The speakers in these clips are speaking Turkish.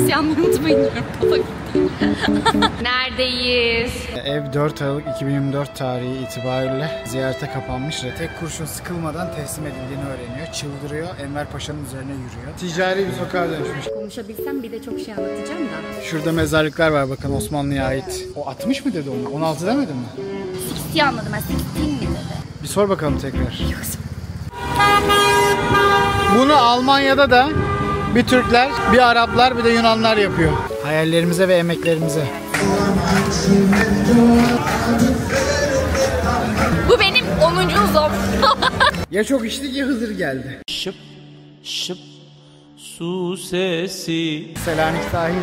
şemsiye almayı unutmayın. Kafa gitti. Neredeyiz? Ev 4 Aralık 2024 tarihi itibariyle ziyarete kapanmış. Tek kurşun sıkılmadan teslim edildiğini öğreniyor. Çıldırıyor. Enver Paşa'nın üzerine yürüyor. Ticari bir sokağa dönüşmüş. Konuşabilsem bir de çok şey anlatacağım da. Şurada mezarlıklar var bakın, Osmanlı'ya ait. O 60 mı dedi onu? 16 demedin mi? 60 anladım ben. 16 mi dedi? Bir sor bakalım tekrar. Bunu Almanya'da da bir Türkler, bir Araplar, bir de Yunanlar yapıyor. Hayallerimize ve emeklerimize. Bu benim 10. uzun. Ya çok içtik ya Hızır geldi. Şıp şıp su sesi. Selanik sahil.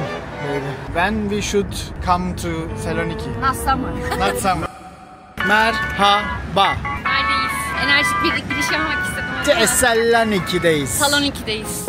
When we should come to Saloniki? Not summer. Not summer. Merhaba. Neredeyiz? Enerjik bir giriş yapmak istedim. Saloniki'deyiz. Saloniki'deyiz.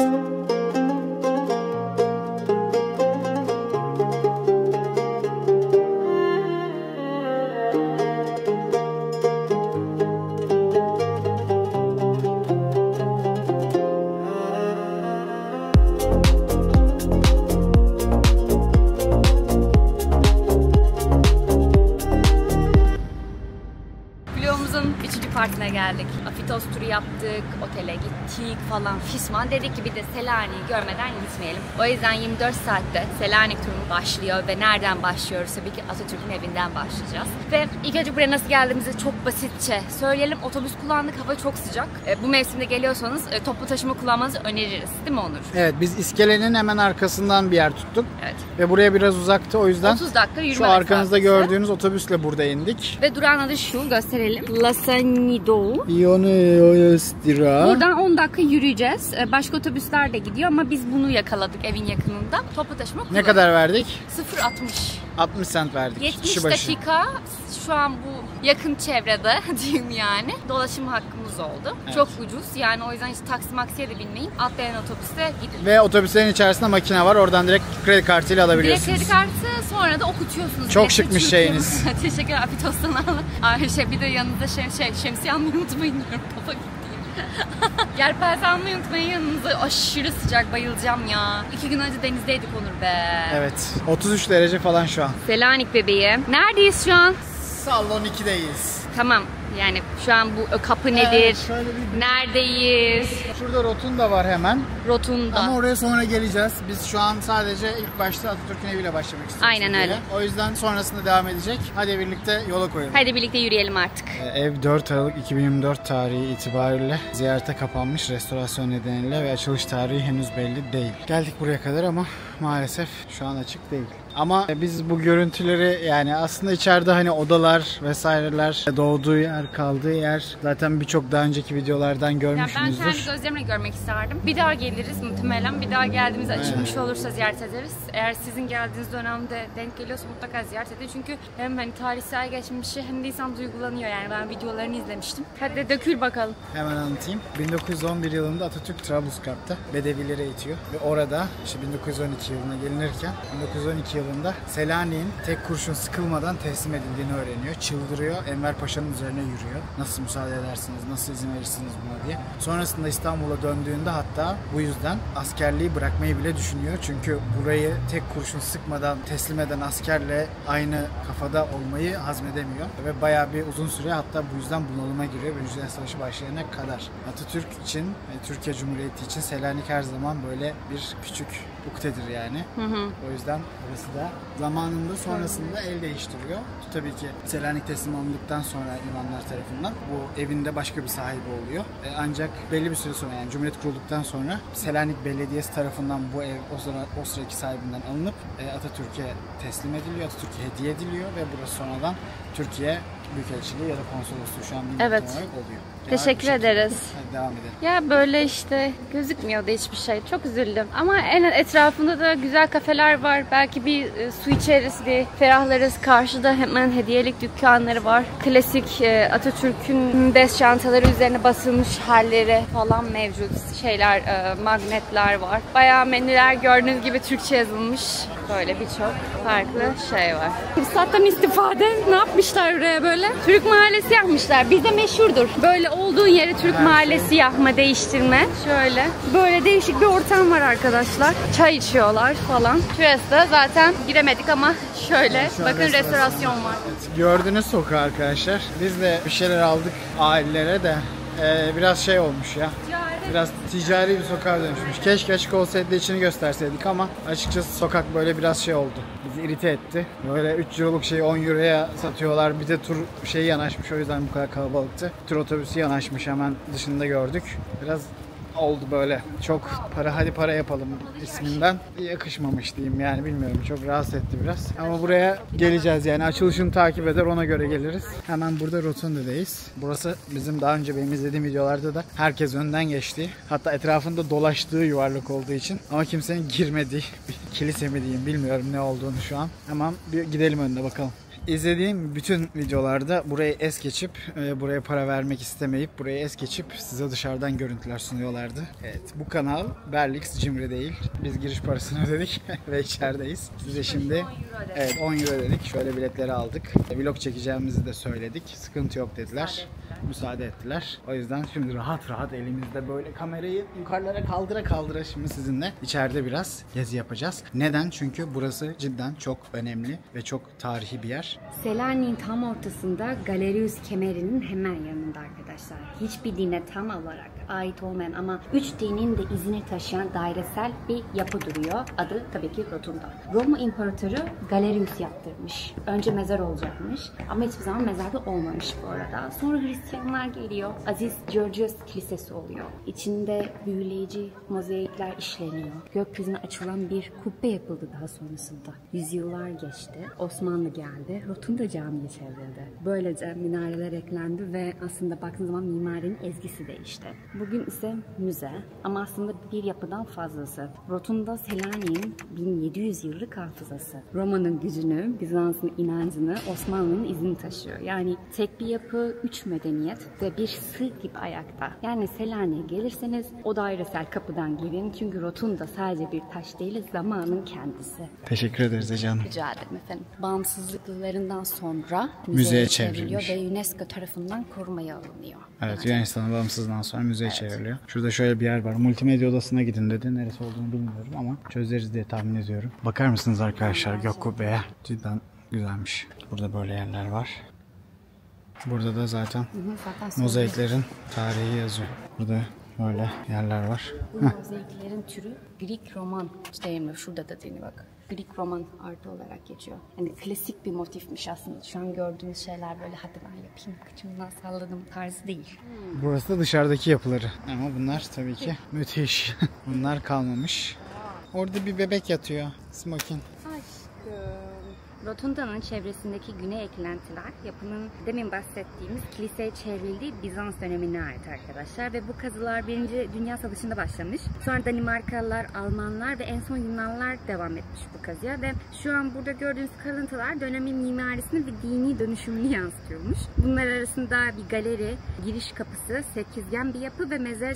Parti'ne geldik. Afitos turu yaptık, otele gittik falan fisman. Dedik ki bir de Selanik'i görmeden gitmeyelim. O yüzden 24 saatte Selanik turu başlıyor ve nereden başlıyoruz? Tabii ki Atatürk'ün evinden başlayacağız. Ve ilk önce buraya nasıl geldiğimizi çok basitçe söyleyelim. Otobüs kullandık, hava çok sıcak. Bu mevsimde geliyorsanız toplu taşıma kullanmanızı öneririz. Değil mi Onur? Evet, biz iskelenin hemen arkasından bir yer tuttuk. Evet. Ve buraya biraz uzaktı, o yüzden 30 dakika yürüme şu arkanızda mesafesi. gördüğünüz otobüsle burada indik. Ve durağın adı şu, gösterelim. Lasanido. Buradan 10 dakika yürüyeceğiz. Başka otobüsler de gidiyor ama biz bunu yakaladık evin yakınında. Toplu taşıma kullandık. Ne kadar verdik? 0.60. 60 cent verdik. 70 dakika şu an bu yakın çevrede diyeyim yani. Dolaşım hakkımız oldu. Evet. Çok ucuz yani, o yüzden hiç taksi maksiye de binmeyin. Atlayan otobüste gidin. Ve otobüslerin içerisinde makine var. Oradan direkt kredi kartıyla alabiliyorsunuz. Direkt kredi kartı, sonra da okutuyorsunuz. Çok şıkmış şeyiniz. Teşekkürler. Afitos'tan alın. Bir de yanınızda şemsiye almayı unutmayın. Kafa gitti. Yelpaze almayı unutmayın yanınıza. Aşırı sıcak, bayılacağım ya. 2 gün önce denizdeydik Onur be. Evet. 33 derece falan şu an. Selanik bebeği. Neredeyiz şu an? Saloniki'deyiz. Tamam. Yani şu an bu kapı nedir? Neredeyiz? Şurada rotunda var hemen. Rotunda. Ama oraya sonra geleceğiz. Biz şu an sadece ilk başta Atatürk'ün eviyle başlamak istiyoruz. Aynen öyle. O yüzden sonrasında devam edecek. Hadi birlikte yola koyalım. Hadi birlikte yürüyelim artık. Ev 4 Aralık 2024 tarihi itibariyle ziyarete kapanmış restorasyon nedeniyle ve açılış tarihi henüz belli değil. Geldik buraya kadar ama maalesef şu an açık değil. Ama biz bu görüntüleri, yani aslında içeride hani odalar vesaireler, doğduğu yer, kaldığı yer zaten birçok daha önceki videolardan görmüşsünüzdür. Ben kendi gözlerimle görmek isterdim. Bir daha geliriz muhtemelen. Bir daha geldiğimizde açılmış olursa ziyaret ederiz. Eğer sizin geldiğiniz dönemde denk geliyorsa mutlaka ziyaret edin. Çünkü hem hani tarihsel geçmişi hem de insan duygulanıyor yani. Ben videolarını izlemiştim. Hadi dökül bakalım. Hemen anlatayım. 1911 yılında Atatürk Trablusgarp'ta Bedevileri eğitiyor ve orada işte 1912 yılına gelinirken 1912 yılında Selanik'in tek kurşun sıkılmadan teslim edildiğini öğreniyor. Çıldırıyor. Enver Paşa'nın üzerine yürüyor. Nasıl müsaade edersiniz, nasıl izin verirsiniz buna diye. Sonrasında İstanbul'a döndüğünde hatta bu yüzden askerliği bırakmayı bile düşünüyor. Çünkü burayı tek kurşun sıkmadan teslim eden askerle aynı kafada olmayı hazmedemiyor. Ve bayağı bir uzun süre hatta bu yüzden bunalıma giriyor. Birinci Dünya Savaşı başlayana kadar. Atatürk için ve Türkiye Cumhuriyeti için Selanik her zaman böyle bir küçük uktedir yani. O yüzden burası da zamanında sonrasında el değiştiriyor. Tabii ki Selanik teslim alındıktan sonra Yunanlar tarafından bu evinde başka bir sahibi oluyor. Ancak belli bir süre sonra, yani Cumhuriyet kurulduktan sonra Selanik Belediyesi tarafından bu ev o sıraki sahibinden alınıp Atatürk'e teslim ediliyor. Atatürk'e hediye ediliyor ve burası sonradan Türkiye Büyükelçiliği ya da konsolosluğu şu an bilmiyorum olarak oluyor. Teşekkür ederiz. Hadi devam edelim. Ya böyle işte gözükmüyordu hiçbir şey. Çok üzüldüm. Ama en etrafında da güzel kafeler var. Belki bir su içeriz, bir ferahlarız. Karşıda hemen hediyelik dükkanları var. Klasik Atatürk'ün bez çantaları üzerine basılmış halleri falan mevcut. Şeyler, magnetler var. Bayağı menüler gördüğünüz gibi Türkçe yazılmış. Böyle birçok farklı şey var. Fırsattan istifade ne yapmışlar buraya böyle? böyle Türk mahallesi yapmışlar. Bizde meşhurdur. Böyle olduğun yere Türk mahallesi yapma, değiştirme. Şöyle. Böyle değişik bir ortam var arkadaşlar. Çay içiyorlar falan. Şurası da zaten giremedik ama şöyle. Bakın restorasyon var. Evet, gördüğünüz sokağı arkadaşlar. Biz de bir şeyler aldık ailelere de. Biraz şey olmuş ya. Biraz ticari bir sokağa dönüşmüş. Keşke açık olsaydı da içini gösterseydik ama açıkçası sokak böyle biraz şey oldu. Bizi irite etti. Böyle 3 euroluk şeyi 10 euroya satıyorlar. Bir de tur şeyi yanaşmış, o yüzden bu kadar kalabalıktı. Tur otobüsü yanaşmış, hemen dışında gördük. Biraz oldu böyle. Çok para, hadi para yapalım isminden yakışmamış diyeyim, yani bilmiyorum, çok rahatsız etti biraz. Ama buraya geleceğiz, yani açılışını takip eder, ona göre geliriz. Hemen burada Rotunda'dayız. Burası bizim daha önce benim izlediğim videolarda da herkes önden geçti. Hatta etrafında dolaştığı yuvarlak olduğu için ama kimsenin girmediği bir kilise mi diyeyim, bilmiyorum ne olduğunu şu an. Hemen bir gidelim önüne bakalım. İzlediğim bütün videolarda burayı es geçip, buraya para vermek istemeyip burayı es geçip size dışarıdan görüntüler sunuyorlardı. Evet, bu kanal Berlix Cimri değil. Biz giriş parasını ödedik ve içerideyiz. Size şimdi 10 euro ödedik. Şöyle biletleri aldık. Vlog çekeceğimizi de söyledik. Sıkıntı yok dediler. Müsaade ettiler. O yüzden şimdi rahat rahat elimizde böyle kamerayı yukarılara kaldıra kaldıra şimdi sizinle içeride biraz gezi yapacağız. Neden? Çünkü burası cidden çok önemli ve çok tarihi bir yer. Selanik'in tam ortasında Galerius kemerinin hemen yanında arkadaşlar. Hiçbir dine tam olarak ait olmayan ama 3 dinin de izini taşıyan dairesel bir yapı duruyor. Adı tabii ki Rotunda. Roma İmparatoru Galerius yaptırmış. Önce mezar olacakmış ama hiçbir zaman mezarda olmamış bu arada. Sonra Hristiyanlar geliyor. Aziz Georgios Kilisesi oluyor. İçinde büyüleyici mozaikler işleniyor. Gökyüzüne açılan bir kubbe yapıldı daha sonrasında. Yüzyıllar geçti. Osmanlı geldi. Rotunda Camii çevrildi. Böylece minareler eklendi ve aslında baktığınız zaman mimarinin ezgisi değişti. Bugün ise müze ama aslında bir yapıdan fazlası. Rotunda Selanik'in 1700 yıllık hafızası. Roma'nın gücünü, Bizans'ın inancını, Osmanlı'nın izini taşıyor. Yani tek bir yapı, 3 medeniyet ve bir sır gibi ayakta. Yani Selanik'e gelirseniz o dairesel kapıdan girin. Çünkü Rotunda sadece bir taş değil, zamanın kendisi. Teşekkür ederiz Ece Hanım. Rica ederim efendim. Bağımsızlıklarından sonra müzeye çevriliyor ve UNESCO tarafından korumaya alınıyor. Evet, Yunanistan'ın bağımsızlığından sonra müzeye çevriliyor. Şurada şöyle bir yer var. Multimedya odasına gidin dedi. Neresi olduğunu bilmiyorum ama çözeriz diye tahmin ediyorum. Bakar mısınız arkadaşlar gök kubbeye? Cidden güzelmiş. Burada böyle yerler var. Burada da zaten mozaiklerin tarihi yazıyor. Burada böyle yerler var. Bu mozaiklerin türü Greek Roman deniyor. Şurada da deniyor bak. Greek Roman artı olarak geçiyor. Yani klasik bir motifmiş aslında. Şu an gördüğünüz şeyler böyle hadi ben yapayım kıçımdan salladım tarzı değil. Burası da dışarıdaki yapıları. Ama bunlar tabii ki müthiş. Bunlar kalmamış. Orada bir bebek yatıyor. Smokin. Rotunda'nın çevresindeki güney eklentiler yapının demin bahsettiğimiz kiliseye çevrildiği Bizans dönemine ait arkadaşlar ve bu kazılar 1. Dünya Savaşı'nda başlamış. Sonra Danimarkalılar, Almanlar ve en son Yunanlılar devam etmiş bu kazıya ve şu an burada gördüğünüz kalıntılar dönemin mimarisini ve dini dönüşümünü yansıtıyormuş. Bunlar arasında bir galeri, giriş kapısı, sekizgen bir yapı ve mezara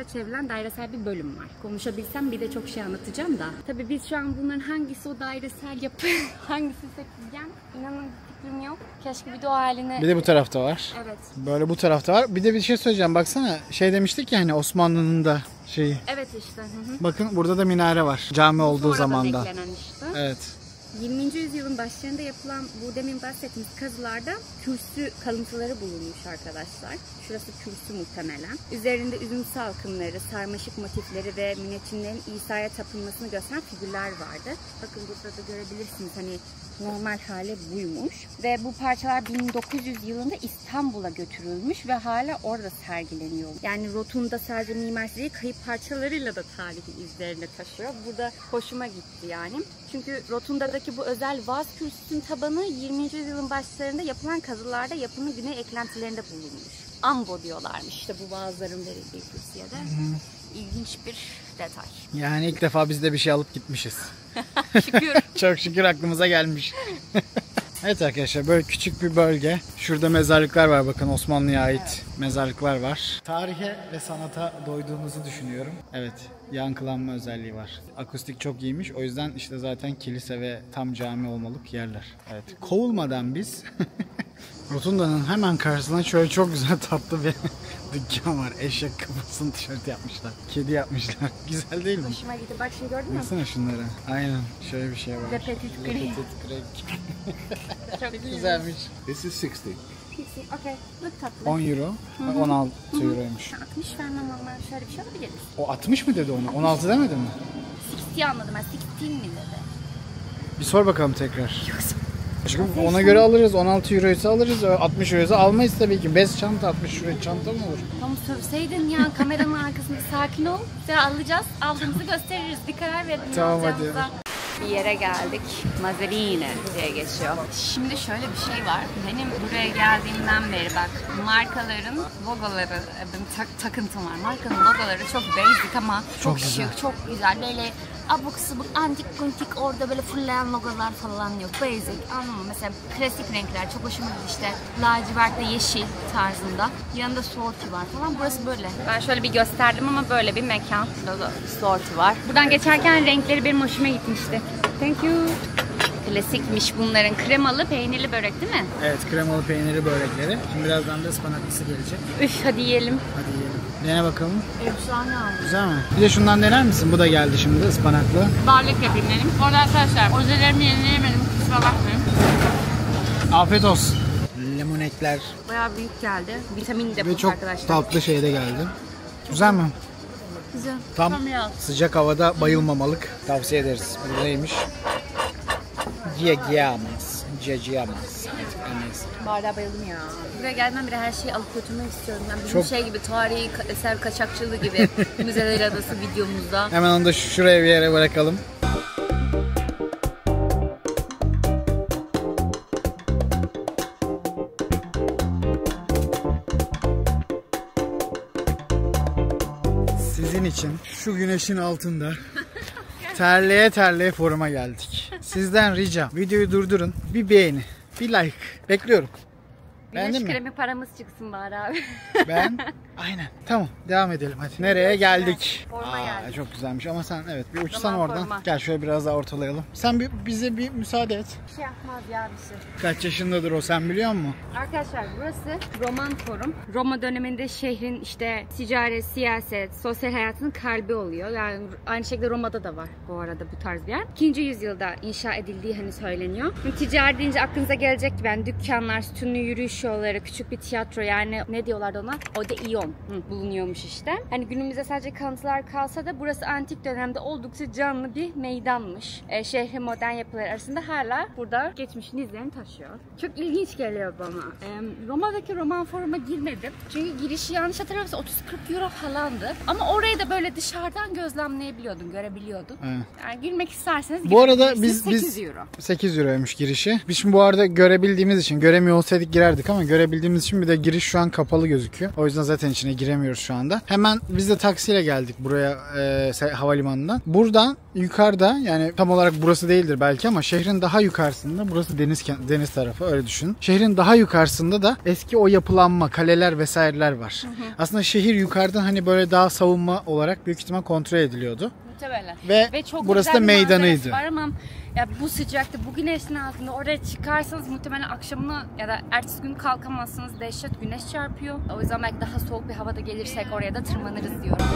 çevrilen dairesel bir bölüm var. Konuşabilsem bir de çok şey anlatacağım da. Tabii biz şu an bunların hangisi o dairesel yapı, hangisi sekizgen? İnanın fikrim yok. Keşke bir de o haline... Bir de bu tarafta var. Evet. Böyle bu tarafta var. Bir de bir şey söyleyeceğim. Baksana şey demiştik ya hani Osmanlı'nın da şeyi. Evet işte. Bakın burada da minare var. Cami olduğu zamandan. Işte. Evet. 20. yüzyılın başlarında yapılan bu demin bahsettiğimiz kazılarda kürsü kalıntıları bulunmuş arkadaşlar. Şurası kürsü muhtemelen. Üzerinde üzüm salkımları, sarmaşık motifleri ve müneccimlerin İsa'ya tapınmasını gösteren figürler vardı. Bakın burada da görebilirsiniz hani normal hali buymuş. Ve bu parçalar 1900 yılında İstanbul'a götürülmüş ve hala orada sergileniyor. Yani Rotunda sadece mimarisi değil, kayıp parçalarıyla da tarihi izlerini taşıyor. Burada hoşuma gitti yani. Çünkü Rotunda'daki bu özel vaz kürsüsünün tabanı 20. yüzyılın başlarında yapılan kazılarda yapının güney eklentilerinde bulunmuş. Ambo diyorlarmış işte bu vazların verildiği kürsüye de. İlginç bir detay. Yani ilk defa biz de bir şey alıp gitmişiz. Şükür. Çok şükür aklımıza gelmiş. Evet arkadaşlar böyle küçük bir bölge. Şurada mezarlıklar var, bakın Osmanlı'ya ait mezarlıklar var. Tarihe ve sanata doyduğumuzu düşünüyorum. Evet, yankılanma özelliği var. Akustik çok iyiymiş, o yüzden işte zaten kilise ve tam cami olmalık yerler. Evet, kovulmadan biz Rotunda'nın hemen karşısında şöyle çok güzel tatlı bir dükkan var. Eşek kafasını tişört yapmışlar. Kedi yapmışlar. Güzel değil mi? Hoşuma gitti. Bak şimdi gördün mü? Baksana şunlara. Aynen. Şöyle bir şey var. Le Petit Le Grec. Petit Grec. Çok Güzelmiş. This is 60. Okay. Look tatlı. 10 euro. 16 euroymuş. 60 vermem ama şöyle bir şey olabilir. O 60 mı dedi onu? 16 demedi mi? 60 anladım ben. 16 mi dedi? Bir sor bakalım tekrar. Aşkım ona göre alırız. 16 euroysa alırız. 60 euroysa almayız tabii ki. Bez çanta 60 euro çanta mı olur? Tamam sövseydin ya kameranın arkasında sakin ol. Sonra alacağız. Aldığımızı gösteririz. Bir karar verin. ne Tamam, hadi. alacağımıza. Bir yere geldik. Mazzarine diye geçiyor. Şimdi şöyle bir şey var. Benim buraya geldiğimden beri bak markaların logoları, benim takıntım var. Markanın logoları çok basic ama çok güzel. şık, çok güzel. Böyle abuk sabuk, antik kuntik orada böyle fullayan logolar falan yok. Basic, anladın mı? Mesela klasik renkler çok hoşuma gitti işte. Lacivertle yeşil tarzında. Yanında sorti var falan. Burası böyle. Ben şöyle bir gösterdim ama böyle bir mekan. Logo, sorti var. Buradan geçerken renkleri benim hoşuma gitmişti. Thank you. Klasikmiş bunların. Kremalı, peynirli börek değil mi? Evet, kremalı peynirli börekleri. Şimdi birazdan da ıspanaklısı gelecek. Üf hadi yiyelim. Hadi yiyelim. Dene bakalım. Efsane oldu. Güzel mi? Bir de şundan dener misin? Bu da geldi şimdi ıspanaklı. Barlık yapayım benim. Orada arkadaşlar ojelerimi yenileyemedim. Kusura bakmayın. Afiyet olsun. Lemonekler Bayağı büyük geldi. Vitamin ve deposu çok arkadaşlar. tatlı şey de geldi. Güzel mi? Güzel. Tam ya. sıcak havada bayılmamalık. Tavsiye ederiz. Bu neymiş? Giyagiyamas. Giyagiyamas. Bardağa bayıldım ya. Buraya gelmem bile her şeyi alıp götürmek istiyorum. Yani bizim Çok- şey gibi tarihi eser kaçakçılığı gibi Müzeler Adası videomuzda. Hemen onu da şuraya bir yere bırakalım. Sizin için şu güneşin altında terleye terleye foruma geldik. Sizden ricam videoyu durdurun, bir beğeni, bir like. Bekliyorum. Beğendin Güneş mi? kremi paramız çıksın bari abi. Ben aynen. Tamam, devam edelim hadi. Nereye geldik? Forma geldik. Çok güzelmiş ama sen evet bir uçsan Roman oradan. forma. Gel şöyle biraz daha ortalayalım. Sen bize bir müsaade et. Bir şey yapmaz ya bir şey. Kaç yaşındadır o, sen biliyor musun? Arkadaşlar burası Roman Forum. Roma döneminde şehrin işte ticaret, siyaset, sosyal hayatının kalbi oluyor. Yani aynı şekilde Roma'da da var bu arada bu tarz bir yer. 2. yüzyılda inşa edildiği hani söyleniyor. Ticari deyince aklınıza gelecek gibi yani dükkanlar, sütunlu yürüyüş yolları, küçük bir tiyatro yani ne diyorlardı ona? Odeon bulunuyormuş işte. Hani günümüzde sadece kalıntılar kalsa da burası antik dönemde oldukça canlı bir meydanmış. Şehrin modern yapıları arasında hala burada geçmişin izlerini taşıyor. Çok ilginç geliyor bana. Roma'daki Roman Forum'a girmedim. Çünkü girişi yanlış hatırlamıyorsam 30-40 euro falandı. Ama orayı da böyle dışarıdan gözlemleyebiliyordun, görebiliyordun. Evet. Yani girmek isterseniz Bu arada girebilirsiniz. biz 8 euro. 8 euroymuş girişi. Biz şimdi bu arada görebildiğimiz için, göremiyor olsaydık girerdik ama görebildiğimiz için bir de giriş şu an kapalı gözüküyor. O yüzden zaten içine giremiyoruz şu anda. Hemen biz de taksiyle geldik buraya havalimanından. Buradan yukarıda, yani tam olarak burası değildir belki ama şehrin daha yukarısında, burası deniz tarafı öyle düşün. Şehrin daha yukarısında da eski o yapılanma, kaleler vesaireler var. Aslında şehir yukarıdan hani böyle daha savunma olarak büyük ihtimal kontrol ediliyordu. Muhtemelen. Ve çok burası güzel da bir manzarası meydanıydı. var ama ya bu sıcakta, bu güneşin altında oraya çıkarsanız muhtemelen akşamına ya da ertesi gün kalkamazsınız. Dehşet güneş çarpıyor. O yüzden belki daha soğuk bir havada gelirsek oraya da tırmanırız diyorum.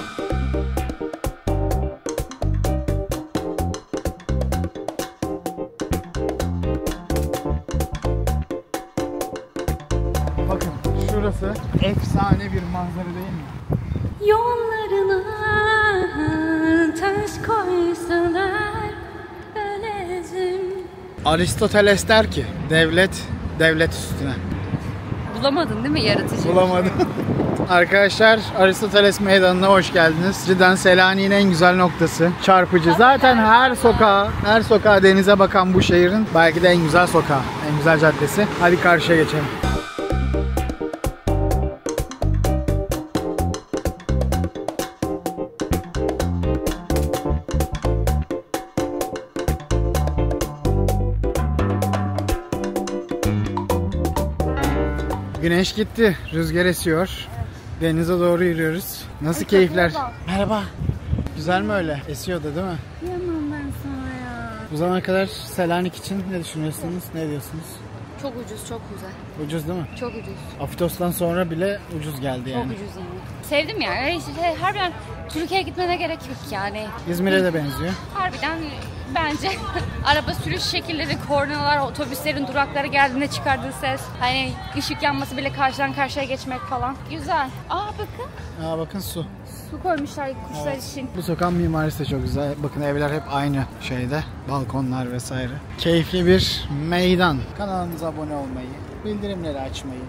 Bakın şurası efsane bir manzara değil mi? Yollarına taş koysalar ölezim. Aristoteles der ki devlet üstüne. Bulamadın değil mi yaratıcı? Bulamadım. Arkadaşlar Aristoteles Meydanı'na hoş geldiniz. Cidden Selanik'in en güzel noktası. Çarpıcı. Zaten her sokağa denize bakan bu şehrin belki de en güzel sokağı. En güzel caddesi. Hadi karşıya geçelim. Güneş gitti. Rüzgar esiyor. Denize doğru yürüyoruz. Nasıl keyifler? Merhaba. Güzel mi öyle? Esiyordu değil mi? Yanım ben sana ya. Bu zamana kadar Selanik için ne düşünüyorsunuz? Ne diyorsunuz? Çok ucuz, çok güzel. Ucuz değil mi? Çok ucuz. Afitos'tan sonra bile ucuz geldi yani. Çok ucuz yani. Sevdim yani. Harbiden Türkiye'ye gitmene gerek yok yani. İzmir'e de benziyor. Harbiden bence araba sürüş şekilleri, kornalar, otobüslerin duraklara geldiğinde çıkardığı ses, hani ışık yanması bile karşıdan karşıya geçmek falan. Güzel. Aa bakın. Aa bakın su. Su koymuşlar kuşlar için. Bu sokağın mimarisi de çok güzel. Bakın evler hep aynı şeyde. Balkonlar vesaire. Keyifli bir meydan. Kanalımıza abone olmayı, bildirimleri açmayı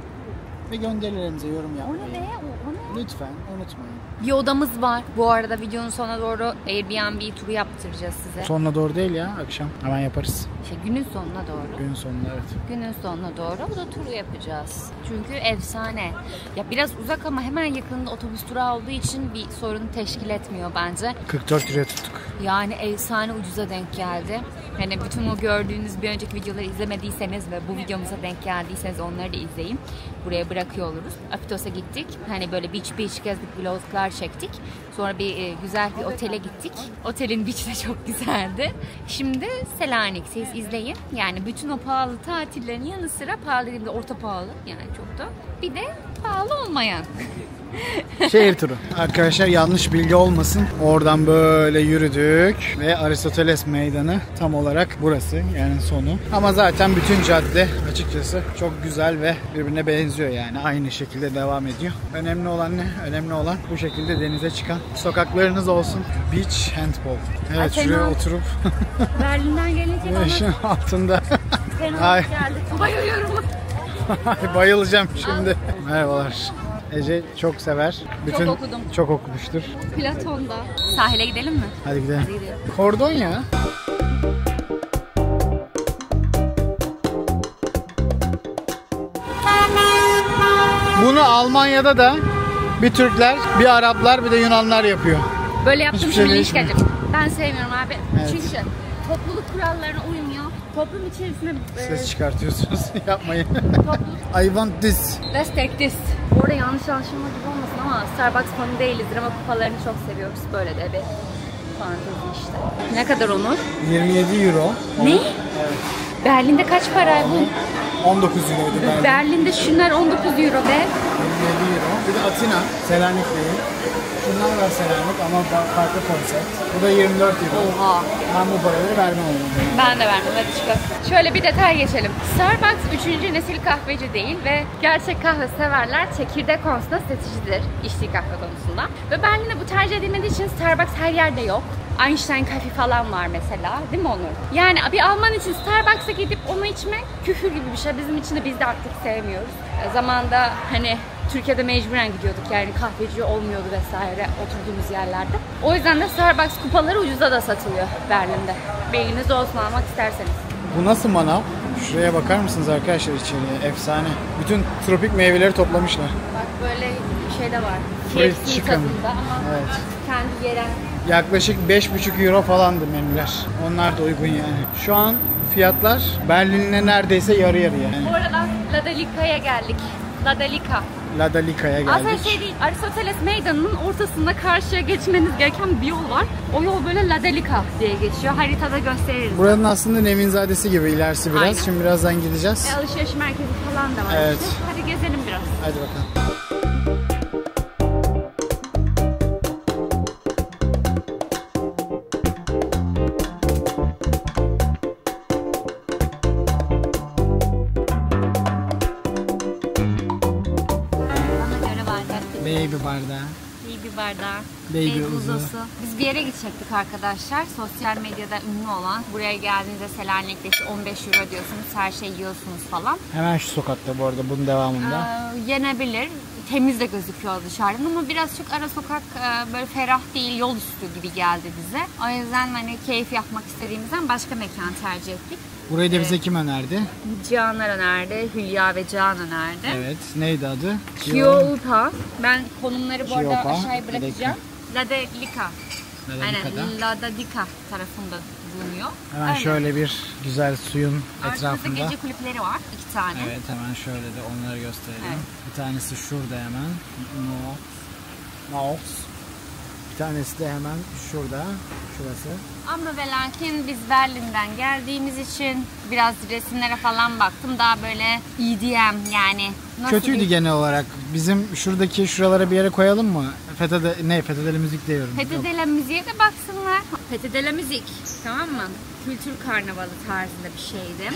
ve gönderilerimize yorum O yapmayı ne be? O ne? lütfen unutmayın. Bir odamız var. Bu arada videonun sonuna doğru Airbnb turu yaptıracağız size. Sonuna doğru değil ya, akşam. Hemen yaparız. Günün sonuna doğru. Günün sonunda evet. Günün sonuna doğru bu da turu yapacağız. Çünkü efsane. Ya biraz uzak ama hemen yakınında otobüs durağı olduğu için bir sorun teşkil etmiyor bence. 44 liraya tuttuk. Yani efsane ucuza denk geldi. Hani bütün o gördüğünüz bir önceki videoları izlemediyseniz ve bu videomuza denk geldiyseniz onları da izleyin. Buraya bırakıyor oluruz. Afitos'a gittik. Hani böyle beach gezdik, vloglar çektik. Sonra bir güzel bir otele gittik. Otelin beach'i de çok güzeldi. Şimdi Selanik, siz izleyin. Yani bütün o pahalı tatillerin yanı sıra, pahalı dediğimde orta pahalı yani çok da. Bir de pahalı olmayan. Şehir turu. Arkadaşlar yanlış bilgi olmasın. Oradan böyle yürüdük ve Aristoteles Meydanı tam olarak burası, yani sonu. Ama zaten bütün cadde açıkçası çok güzel ve birbirine benziyor, yani aynı şekilde devam ediyor. Önemli olan ne? Önemli olan bu şekilde denize çıkan sokaklarınız olsun. Beach handball. Evet, şuraya oturup Berlin'den gelince güneşin altında. fena geldik. Bayılıyorum. Bayılacağım şimdi. Merhabalar. Ece çok sever. Bütün Çok okudum. Çok okumuştur. Platon'da. Sahile gidelim mi? Hadi gidelim. Hadi gidelim. Kordon ya. Bunu Almanya'da da bir Türkler, bir Araplar, bir de Yunanlar yapıyor. Böyle yaptım Hiçbir şey şimdi değişmiyor. gelecek. Ben sevmiyorum abi. Evet. Çünkü topluluk kurallarına uymuyor. Toplum içerisinde Ses çıkartıyorsunuz. Yapmayın. topluluk. I want this. Let's take this. Bu arada yanlış anlaşılma gibi olmasın ama Starbucks fanı değilizdir ama kupalarını çok seviyoruz. Böyle de bir fantezi işte. Ne kadar Onur? 27 euro. Ne? Evet. Berlin'de kaç para bu? 19 euroydu Berlin. Berlin'de şunlar 19 euro be. 27 euro. Bir de Atina. Selanik değil. Şunlar var Selanik ama farklı konsept. Bu da 24 euro. Oha. Ben bu paraları vermem olmalı. Ben de vermem, hadi çıkalım. Şöyle bir detay geçelim. Starbucks 3. nesil kahveci değil ve gerçek kahve severler çekirdek konusunda seçicidir içtiği kahve konusunda. Ve Berlin'de bu tercih edilmediği için Starbucks her yerde yok. Einstein Cafe falan var mesela, değil mi Onur? Yani bir Alman için Starbucks'a gidip onu içmek küfür gibi bir şey. Bizim için de biz de artık sevmiyoruz. Zamanında hani Türkiye'de mecburen gidiyorduk, yani kahveci olmuyordu vesaire oturduğumuz yerlerde. O yüzden de Starbucks kupaları ucuza da satılıyor Berlin'de. Bilginiz olsun almak isterseniz. Bu nasıl manav? Şuraya bakar mısınız arkadaşlar, içeriye? Efsane. Bütün tropik meyveleri toplamışlar. Bak böyle şey de var. Fried KFC chicken. tadında ama Evet. kendi yerel. Yaklaşık 5,5 euro falandı menüler. Onlar da uygun yani. Şu an fiyatlar Berlin'le neredeyse yarı yarı yani. Bu arada La Dalica'ya geldik. La Dalica. La Dalica'ya geldik. Aslında şey değil, Aristoteles Meydanı'nın ortasında karşıya geçmeniz gereken bir yol var. O yol böyle La Dalica diye geçiyor. Haritada gösteririz. Buranın aslında Nevinzadesi gibi, ilerisi biraz. Aynen. Şimdi birazdan gideceğiz. Alışveriş merkezi falan da var. Evet. işte. Hadi gezelim biraz. Hadi bakalım. Bana göre bardak. Baby bardağı. İyi bir bardağı. Baby El uzu. uzusu. Biz bir yere gidecektik arkadaşlar. Sosyal medyada ünlü olan. Buraya geldiğinizde Selanik'te işte 15 euro diyorsunuz. Her şeyi yiyorsunuz falan. Hemen şu sokakta bu arada, bunun devamında. Yenebilir. Temiz de gözüküyor dışarıdan ama biraz çok ara sokak, böyle ferah değil, yol üstü gibi geldi bize. O yüzden hani keyif yapmak istediğimizden başka mekan tercih ettik. Burayı da bize kim önerdi? Cihanlar önerdi, Hülya ve Cihan önerdi. Evet. Neydi adı? Kyopa. Ben konumları bu arada Kyopa, aşağıya bırakacağım. La Dalica. La Dalica'da. Aynen, La Dalica tarafında bulunuyor. Hemen Aynen. şöyle bir güzel suyun Arkasında etrafında. gece kulüpleri var, 2 tane. Evet, hemen şöyle de onları gösterelim. Evet. Bir tanesi şurada hemen. No. Bir tanesi de hemen şurada. Şurası. Ama ve lakin biz Berlin'den geldiğimiz için biraz resimlere falan baktım. Daha böyle EDM yani. Kötüydü genel olarak. Bizim şuralara bir yere koyalım mı? Fethedele müzik diyorum. Fethedele müziğe de baksınlar. Fethedele müzik, tamam mı? Kültür karnavalı tarzında bir şeydi.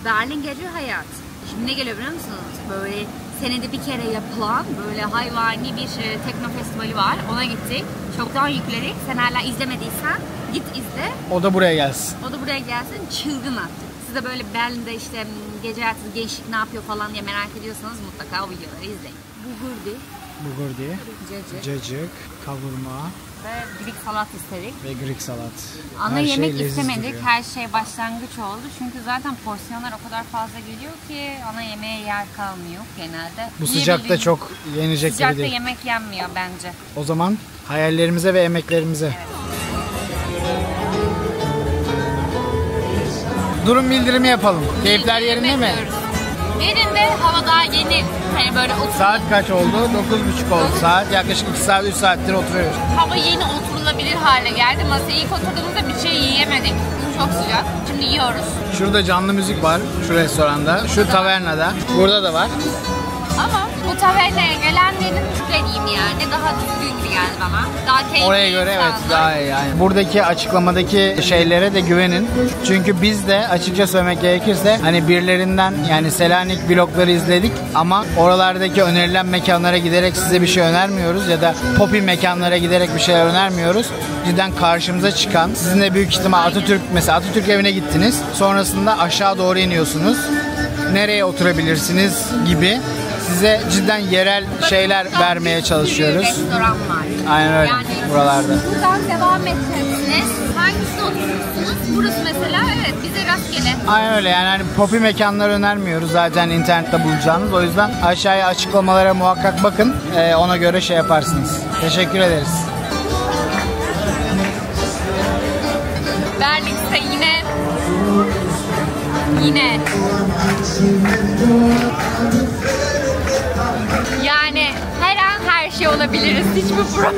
Berlin gece hayat. Şimdi ne geliyor biliyor musunuz? Böyle senede bir kere yapılan böyle hayvani bir tekno festivali var. Ona gittik. Çoktan yükledik. Sen hala izlemediysen git izle. O da buraya gelsin. O da buraya gelsin. Çılgın attık. Siz de böyle Berlin'de işte gece hayatı, gençlik ne yapıyor falan diye merak ediyorsanız mutlaka o videoları izleyin. Bulgurdi, cacık, kavurma ve Greek salat istedik. Ve Greek salat. Ana her yemek şey istemedik. duruyor. Her şey başlangıç oldu. Çünkü zaten porsiyonlar o kadar fazla geliyor ki ana yemeğe yer kalmıyor genelde. Bu sıcakta çok yenecek gibi Sıcakta değil. yemek yenmiyor bence. O zaman hayallerimize ve emeklerimize. Evet. Durum bildirimi yapalım. Keyifler yerinde mi? Yerinde, hava daha yeni. Hani böyle Saat kaç oldu? 9.30 oldu saat. Yaklaşık 2 saat 3 saattir oturuyoruz. Hava yeni oturulabilir hale geldi. Masaya ilk oturduğumuzda bir şey yiyemedik. Çok sıcak. Şimdi yiyoruz. Şurada canlı müzik var. Şu restoranda. Şu tavernada. Burada da var. Ama bu tavernaya gelenlerin deneyim yani daha düzgün gibi geldi bana. Daha keyifli. Oraya göre evet daha iyi yani. Buradaki açıklamadaki şeylere de güvenin. Çünkü biz de açıkça söylemek gerekirse hani birilerinden yani Selanik vlogları izledik ama oralardaki önerilen mekanlara giderek size bir şey önermiyoruz ya da poppy mekanlara giderek bir şeyler önermiyoruz. Cidden karşımıza çıkan sizin de büyük ihtimal Atatürk evine gittiniz. Sonrasında aşağı doğru iniyorsunuz. Nereye oturabilirsiniz gibi size cidden yerel şeyler vermeye çalışıyoruz. Restoran var. Aynen öyle yani buralarda. Buradan devam edeceksiniz. Hangisini oturursunuz? Burası mesela evet bize rastgele. Aynen öyle yani hani poppy mekanları önermiyoruz zaten internette bulacağınız. O yüzden aşağıya açıklamalara muhakkak bakın. Ona göre şey yaparsınız. Teşekkür ederiz. Berlin'se yine yani her an her şey olabiliriz. Hiçbir problem.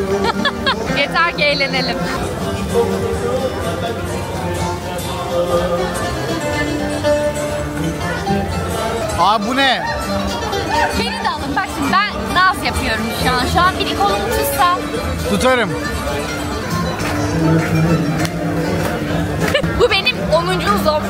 Yeter ki eğlenelim. Aa bu ne? Beni de alın. Bak şimdi ben dans yapıyorum şu an. Şu an biri kolumu tutsa. Tutarım. Bu benim 10. uzun.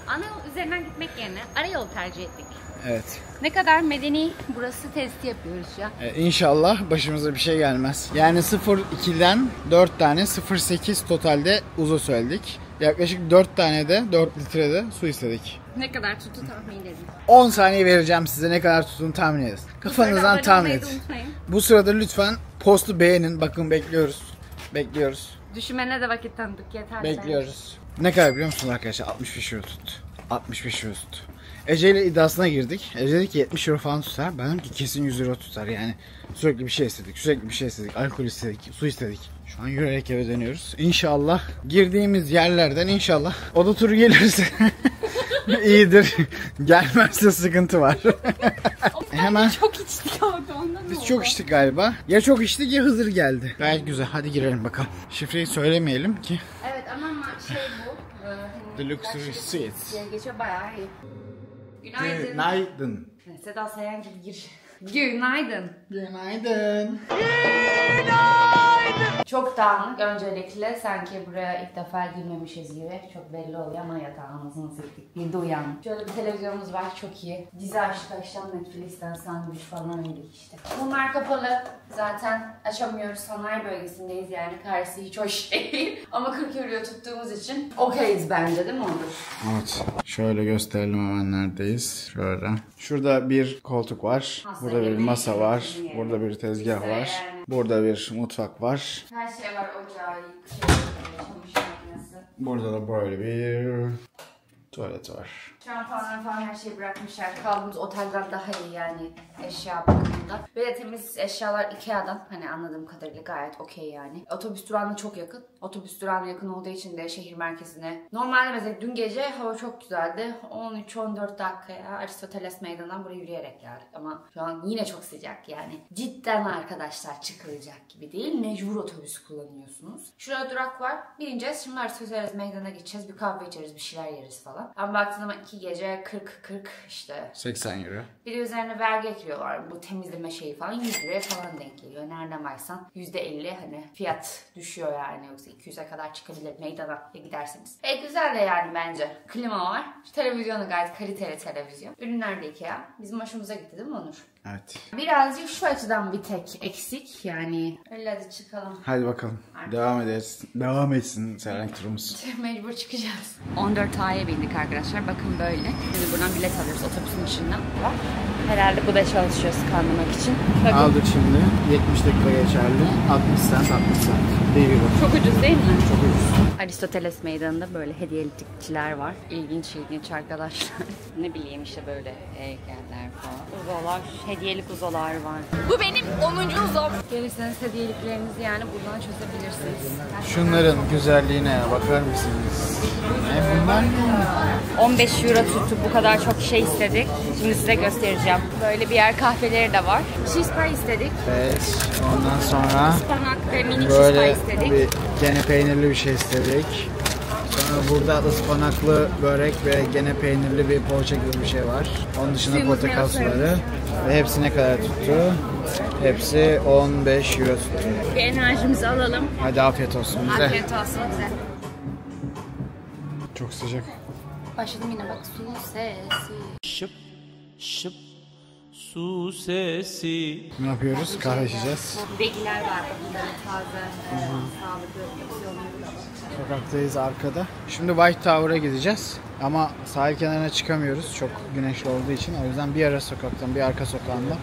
Ana yol üzerinden gitmek yerine ara yolu tercih ettik. Evet. Ne kadar medeni burası testi yapıyoruz ya. İnşallah başımıza bir şey gelmez. Yani 0.2'den 4 tane 0.8 totalde uzo söyledik. Yaklaşık 4 tane de 4 litrede su istedik. Ne kadar tuttu tahmin edin. 10 saniye vereceğim size ne kadar tuttuğunu tahmin edin. Kafanızdan tahmin edin. Bu sırada lütfen postu beğenin. Bakın bekliyoruz. Bekliyoruz. Düşünmene de vakit tanıdık yeter. Bekliyoruz. Ne kadar biliyor musunuz arkadaşlar? 65 euro tuttu. 65 euro tuttu. Ece ile iddiasına girdik. Ece dedi ki 70 euro falan tutar. Ben dedim ki kesin 100 euro tutar yani. Sürekli bir şey istedik. Sürekli bir şey istedik. Alkol istedik. Su istedik. Şu an yürüyerek eve dönüyoruz. İnşallah girdiğimiz yerlerden inşallah oda turu gelirse iyidir. Gelmezse sıkıntı var. Hemen Çok içtik abi ondan biz çok içtik galiba. Ya çok içtik ya Hızır geldi. Gayet güzel. Hadi girelim bakalım. Şifreyi söylemeyelim ki. Evet ama şey bu. The Luxury Suites. Geçiyor bayağı iyi. Günaydın. Günaydın. Seda Sayan gibi gir. Günaydın. Günaydın. Çok dağınık öncelikle sanki buraya ilk defa girmemişiz gibi çok belli oluyor ama yatağımızın zıktık bir de uyandık. Şöyle bir televizyonumuz var çok iyi. Dizi açtık akşam Netflix'ten sandviç falan yedik işte. Bunlar kapalı zaten açamıyoruz sanayi bölgesindeyiz yani karşısı hiç hoş değil. Ama 40 euro tuttuğumuz için okeyiz bence değil mi Onur? Evet. Şöyle gösterelim hemen neredeyiz. Şöyle. Şurada bir koltuk var. Burada bir masa var. Burada bir tezgah var. Burada bir mutfak var. Her şey var ocağı, çamaşır makinesi. Burada da böyle bir tuvalet var. Şampuanlar falan her şeyi bırakmışlar. Kaldığımız otelden daha iyi yani eşya bakımında. Ve de temiz eşyalar Ikea'dan. Hani anladığım kadarıyla gayet okey yani. Otobüs durağına çok yakın. Otobüs durağına yakın olduğu için de şehir merkezine. Normalde mesela dün gece hava çok güzeldi. 13-14 dakikaya Aristoteles meydanından buraya yürüyerek geldik. Ama şu an yine çok sıcak yani. Cidden arkadaşlar çıkılacak gibi değil. Mecbur otobüs kullanıyorsunuz. Şurada durak var. Bineceğiz. Şimdi Aristoteles meydana gideceğiz. Bir kahve içeriz, bir şeyler yeriz falan. Ama baktığım zaman 2 gece 40 işte. 80 euro. Bir de üzerine vergi ekliyorlar. Bu temizleme şeyi falan 100 liraya falan denk geliyor. Nereden baksan %50 hani fiyat düşüyor yani. Yoksa 200'e kadar çıkabilir meydana giderseniz. Güzel de yani bence. Klima var. Televizyonu gayet kaliteli televizyon. Ürünler de Ikea. Bizim hoşumuza gitti değil mi Onur? Evet. Birazcık şu açıdan bir tek eksik yani. Öyle hadi çıkalım. Hadi bakalım. Devam ederiz. Devam etsin Selanik turumuz. Mecbur çıkacağız. 14A'ya bindik arkadaşlar. Bakın böyle. Şimdi buradan bilet alıyoruz otobüsün içinden. Herhalde bu da çalışıyor kandırmak için. Tabii. Aldık şimdi. 70 dakika geçerli. 60 cent, 60 cent. Çok ucuz değil mi? Çok ucuz. Aristoteles meydanında böyle hediyelikçiler var. İlginç arkadaşlar. Ne bileyim işte böyle heykeller falan. Uzolar, hediyelik uzolar var. Bu benim 10. uzom. Gelirseniz hediyeliklerinizi yani buradan çözebilirsiniz. Şunların güzelliğine bakar mısınız? Bunlar ne? 15 euro tuttu. Bu kadar çok şey istedik. Şimdi size göstereceğim. Böyle bir yer kahveleri de var. Cheese pie istedik. Evet. Ondan sonra Ispanak ve mini cheese pie böyle istedik. bir gene peynirli bir şey istedik. Sonra burada ıspanaklı börek ve gene peynirli bir poğaça gibi bir şey var. Onun dışında Suyumuz portakal meyve suları. Ve hepsi ne kadar tuttu? Hepsi 15 euro tuttu. Bir enerjimizi alalım. Hadi afiyet olsun bize. Afiyet olsun bize. Çok sıcak. Başladım yine bak su sesi. Şıp şıp su sesi. Ne yapıyoruz? Kahve içeceğiz. Begiler var. Bunların taze, sağlıklı opsiyonları da var. Sokaktayız arkada. Şimdi White Tower'a gideceğiz. Ama sahil kenarına çıkamıyoruz. Çok güneşli olduğu için. O yüzden bir ara sokaktan bir arka sokağında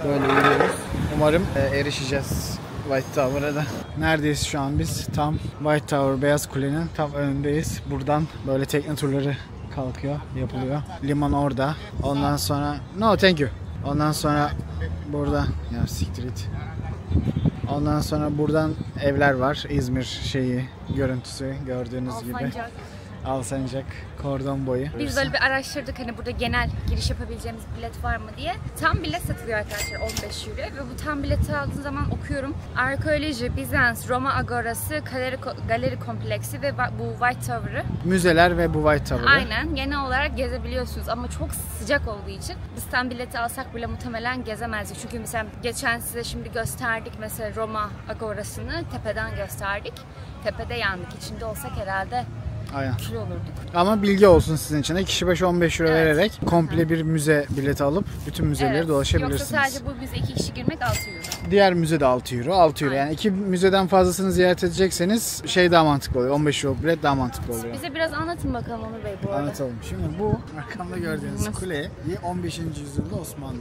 böyle yürüyoruz. Umarım erişeceğiz White Tower'a da. Neredeyiz şu an biz? Tam White Tower, Beyaz Kule'nin tam önündeyiz. Buradan böyle tekne turları kalkıyor, yapılıyor. Liman orada. Ondan sonra... No, thank you. Ondan sonra burada... Ya siktir it. Ondan sonra buradan evler var. İzmir şeyi, görüntüsü gördüğünüz gibi. Alsancak. Alsancak, kordon boyu. Biz böyle bir araştırdık hani burada genel giriş yapabileceğimiz bilet var mı diye. Tam bilet satılıyor arkadaşlar 15 euro ve bu tam bileti aldığın zaman okuyorum. Arkeoloji, Bizans, Roma Agorası, Galeri Kompleksi ve bu White Tower'ı. Müzeler ve bu White Tower'ı. Aynen genel olarak gezebiliyorsunuz ama çok sıcak olduğu için biz tam bileti alsak bile muhtemelen gezemezdik. Çünkü mesela geçen size şimdi gösterdik mesela Roma Agorası'nı tepeden gösterdik. Tepede yandık. İçinde olsak herhalde Aynen. kül olurduk. Ama bilgi olsun sizin için de kişi başı 15 euro Evet. vererek komple bir müze bileti alıp bütün müzeleri dolaşabilirsiniz. Yoksa sadece bu müze 2 kişi girmek 6 euro. Diğer müze de 6 euro. 6 euro. Aynen. Yani iki müzeden fazlasını ziyaret edecekseniz şey daha mantıklı oluyor. 15 euro bilet daha mantıklı oluyor. Bize biraz anlatın bakalım Onur Bey bu arada. Anlatalım. Şimdi bu arkamda gördüğünüz kuleyi 15. yüzyılda Osmanlı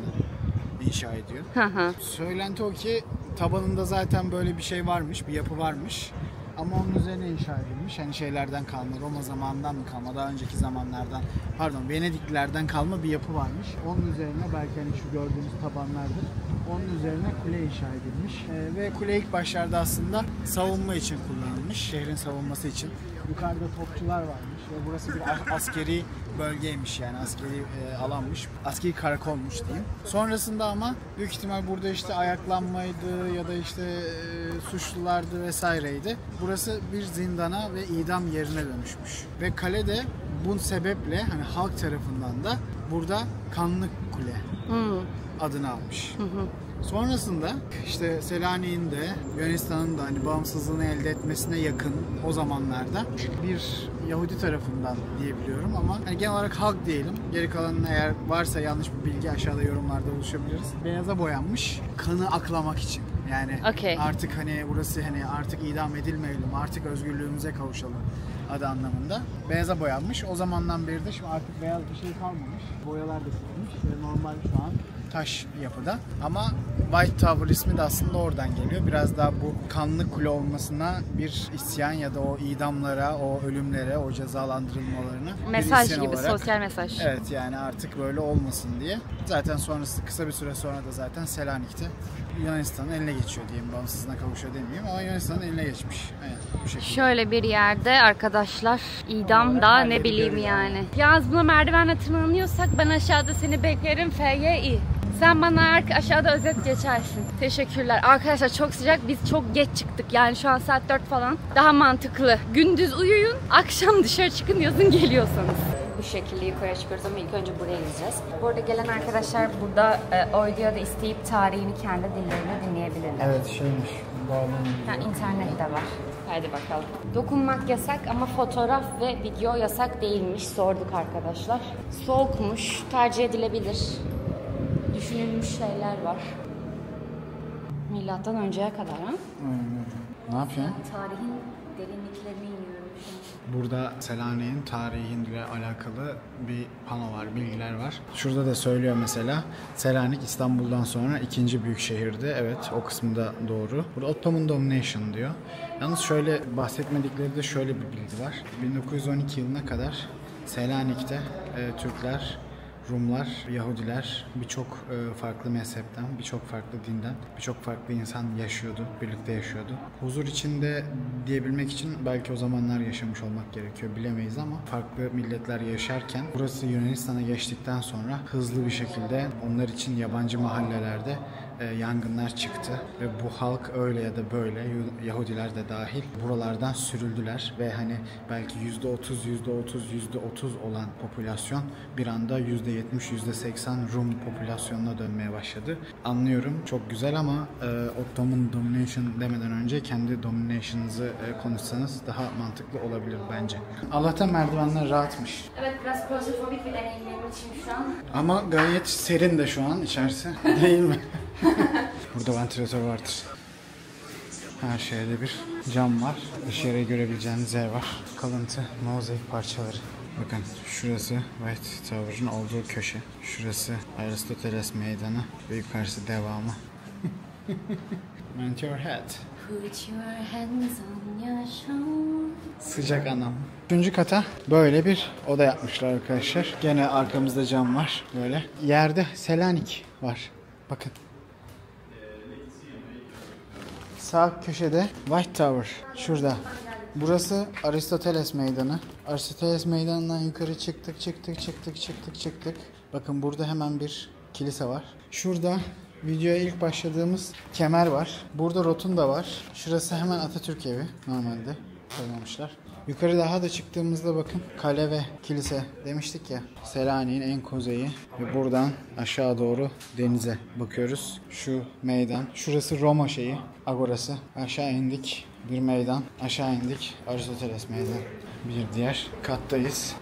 inşa ediyor. Hı hı. Söylenti o ki tabanında zaten böyle bir şey varmış, bir yapı varmış. Ama onun üzerine inşa edilmiş. Hani şeylerden kalma, Roma zamanından mı kalma, daha önceki zamanlardan, pardon Venediklilerden kalma bir yapı varmış. Onun üzerine belki hani şu gördüğünüz tabanlardır. Onun üzerine kule inşa edilmiş. Ve kule ilk başlarda aslında savunma için kullanılmış. Şehrin savunması için. Yukarıda topçular varmış ve burası bir askeri bölgeymiş yani askeri alanmış. Askeri karakolmuş diyeyim. Sonrasında ama büyük ihtimal burada işte ayaklanmaydı ya da işte suçlulardı vesaireydi. Burası bir zindana ve idam yerine dönüşmüş. Ve kale de bu sebeple hani halk tarafından da burada Kanlı Kule adını almış. Sonrasında işte Selanik'in de Yunanistan'ın da hani bağımsızlığını elde etmesine yakın o zamanlarda bir Yahudi tarafından diyebiliyorum ama hani genel olarak halk diyelim. Geri kalanın eğer varsa yanlış bir bilgi aşağıda yorumlarda buluşabiliriz. Beyaza boyanmış kanı aklamak için. Yani artık hani burası hani artık idam edilmeyelim, artık özgürlüğümüze kavuşalım adı anlamında. Beyaza boyanmış. O zamandan beri de şimdi artık beyaz bir şey kalmamış. Boyalar da silmiş ve normal şu an taş yapıda. Ama White Tower ismi de aslında oradan geliyor. Biraz daha bu kanlı kule olmasına bir isyan ya da o idamlara, o ölümlere, o cezalandırılmalarına mesaj bir gibi, olarak, sosyal mesaj. Evet, yani artık böyle olmasın diye. Zaten sonrası kısa bir süre sonra da zaten Selanik'te Yunanistan'ın eline geçiyor diyeyim. Bağımsızlığına kavuşuyor demeyeyim ama Yunanistan'ın eline geçmiş. Evet, bu şekilde. Şöyle bir yerde arkadaşlar, idam da ne bileyim yani. Yalnız buna merdivenle tırmanıyorsak ben aşağıda seni beklerim FYI. Sen bana aşağıda özet geçersin. Teşekkürler. Arkadaşlar çok sıcak. Biz çok geç çıktık. Yani şu an saat 4 falan. Daha mantıklı. Gündüz uyuyun, akşam dışarı çıkın, yazın geliyorsanız. Bu şekilde yukarı çıkıyoruz ama ilk önce buraya gideceğiz. Bu arada gelen arkadaşlar burada o videoda isteyip tarihini kendi dillerine dinleyebilirler. Evet, şeymiş. Yani internette var. Hadi bakalım. Dokunmak yasak ama fotoğraf ve video yasak değilmiş. Sorduk arkadaşlar. Soğukmuş. Tercih edilebilir. Düşünülmüş şeyler var. Milattan önceye kadar ha? Ne yapıyorsun? Tarihin derinliklerini iniyorum şu an. Burada Selanik'in tarihiyle alakalı bir pano var, bilgiler var. Şurada da söylüyor mesela, Selanik İstanbul'dan sonra ikinci büyük şehirdi. Evet, o kısmı da doğru. Burada Ottoman Domination diyor. Yalnız şöyle bahsetmedikleri de şöyle bir bilgi var. 1912 yılına kadar Selanik'te Türkler, Rumlar, Yahudiler, birçok farklı mezhepten, birçok farklı dinden, birçok farklı insan yaşıyordu, birlikte yaşıyordu. Huzur içinde diyebilmek için belki o zamanlar yaşamış olmak gerekiyor, bilemeyiz ama farklı milletler yaşarken burası Yunanistan'a geçtikten sonra hızlı bir şekilde onlar için yabancı mahallelerde yangınlar çıktı ve bu halk öyle ya da böyle, Yahudiler de dahil, buralardan sürüldüler ve hani belki %30 olan popülasyon bir anda %70, %80 Rum popülasyonuna dönmeye başladı. Anlıyorum, çok güzel ama Ottoman Domination demeden önce kendi domination'ınızı konuşsanız daha mantıklı olabilir bence. Allah'tan merdivenler rahatmış. Evet, biraz klostrofobik bir deneyim benim için şu an. Ama gayet serin de şu an içerisi, değil mi? Burada ventilatör vardır. Her şeyde bir cam var. Dışarıyı görebileceğiniz yer var. Kalıntı mozaik parçaları. Bakın şurası White Tower'ın olduğu köşe. Şurası Aristoteles Meydanı ve yukarısı devamı. Vent your head. Put your hands on your shoulders. Sıcak anam. 3. kata böyle bir oda yapmışlar arkadaşlar. Gene arkamızda cam var. Böyle. Yerde Selanik var. Bakın. Sağ köşede White Tower. Şurada. Burası Aristoteles Meydanı. Aristoteles Meydanı'ndan yukarı çıktık. Bakın burada hemen bir kilise var. Şurada videoya ilk başladığımız kemer var. Burada rotunda var. Şurası hemen Atatürk evi. Normalde koymamışlar. Yukarı daha da çıktığımızda bakın kale ve kilise demiştik ya. Selanik'in en kuzeyi ve buradan aşağı doğru denize bakıyoruz. Şu meydan. Şurası Roma şeyi. Agorası. Aşağı indik. Bir meydan. Aşağı indik. Aristoteles meydan. Bir diğer kattayız.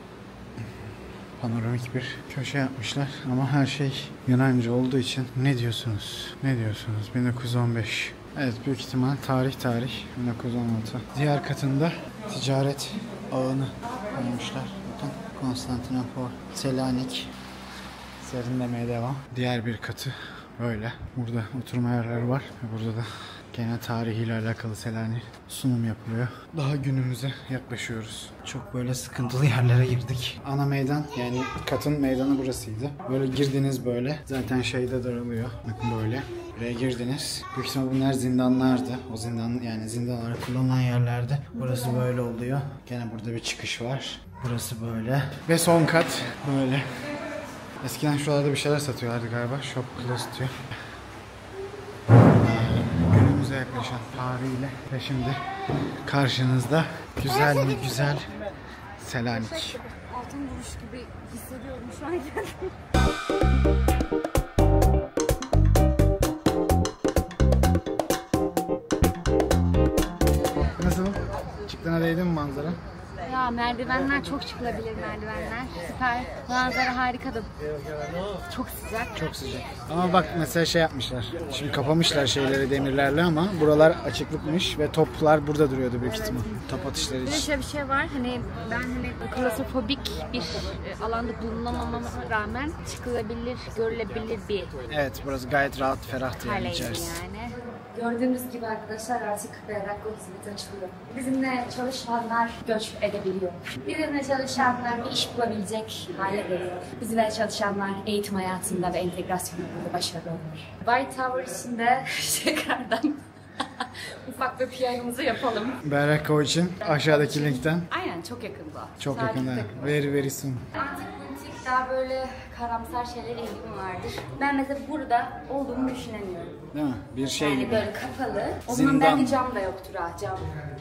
Panoramik bir köşe yapmışlar ama her şey Yunanca olduğu için ne diyorsunuz? 1915. Evet, büyük ihtimal tarih 1916. Diğer katında ticaret ağını koymuşlar. Bakın Konstantinopol, Selanik serinlemeye devam. Diğer bir katı böyle. Burada oturma yerleri var. Burada da gene tarihiyle alakalı Selanik sunum yapılıyor. Daha günümüze yaklaşıyoruz. Çok böyle sıkıntılı yerlere girdik. Ana meydan, yani katın meydanı burasıydı. Böyle girdiniz böyle. Zaten şeyde daralıyor. Bakın böyle. Buraya girdiniz. Büyük ihtimal bunlar zindanlardı. O zindan, yani zindanlar kullanılan yerlerde. Burası böyle oluyor. Gene burada bir çıkış var. Burası böyle. Ve son kat böyle. Eskiden şuralarda bir şeyler satıyorlardı galiba. Shop closed diyor. Günümüze yaklaşan tarihiyle ve şimdi karşınızda güzel mi güzel Selanik. Altın vuruş gibi hissediyorum şu an kendimi. Nasıl? Çıktığına değdi mi manzara? Ya Aa, merdivenler çok çıkılabilir merdivenler. Süper. Manzara harikadı. Çok sıcak. Çok sıcak. Ama bak mesela şey yapmışlar. Şimdi kapamışlar şeyleri demirlerle ama buralar açıklıkmış ve toplar burada duruyordu büyük ihtimal. Top atışları Bir de için. şöyle bir şey var. Hani ben klostrofobik bir alanda bulunamamama rağmen çıkılabilir, görülebilir bir Evet, burası gayet rahat, ferahtı yani haleydi içerisi. yani. Gördüğünüz gibi arkadaşlar artık Berrakko hizmeti açılıyor. Bizimle çalışanlar göç edebiliyor. Bizimle çalışanlar bir iş bulabilecek hale geliyor. Bizimle çalışanlar eğitim hayatında ve entegrasyonunda başarılı olur. White Tower içinde tekrardan ufak bir PR'ımızı yapalım. Berrakko için aşağıdaki linkten. Aynen, çok yakında. Çok Saat yakında. yakın. Very soon. Antik butik daha böyle karamsar şeylere ilgim vardır. Ben mesela burada olduğumu düşünemiyorum. Değil mi? Bir şey Yani gibi. böyle kapalı. O Zindan. zaman belki cam da yoktur ha, cam.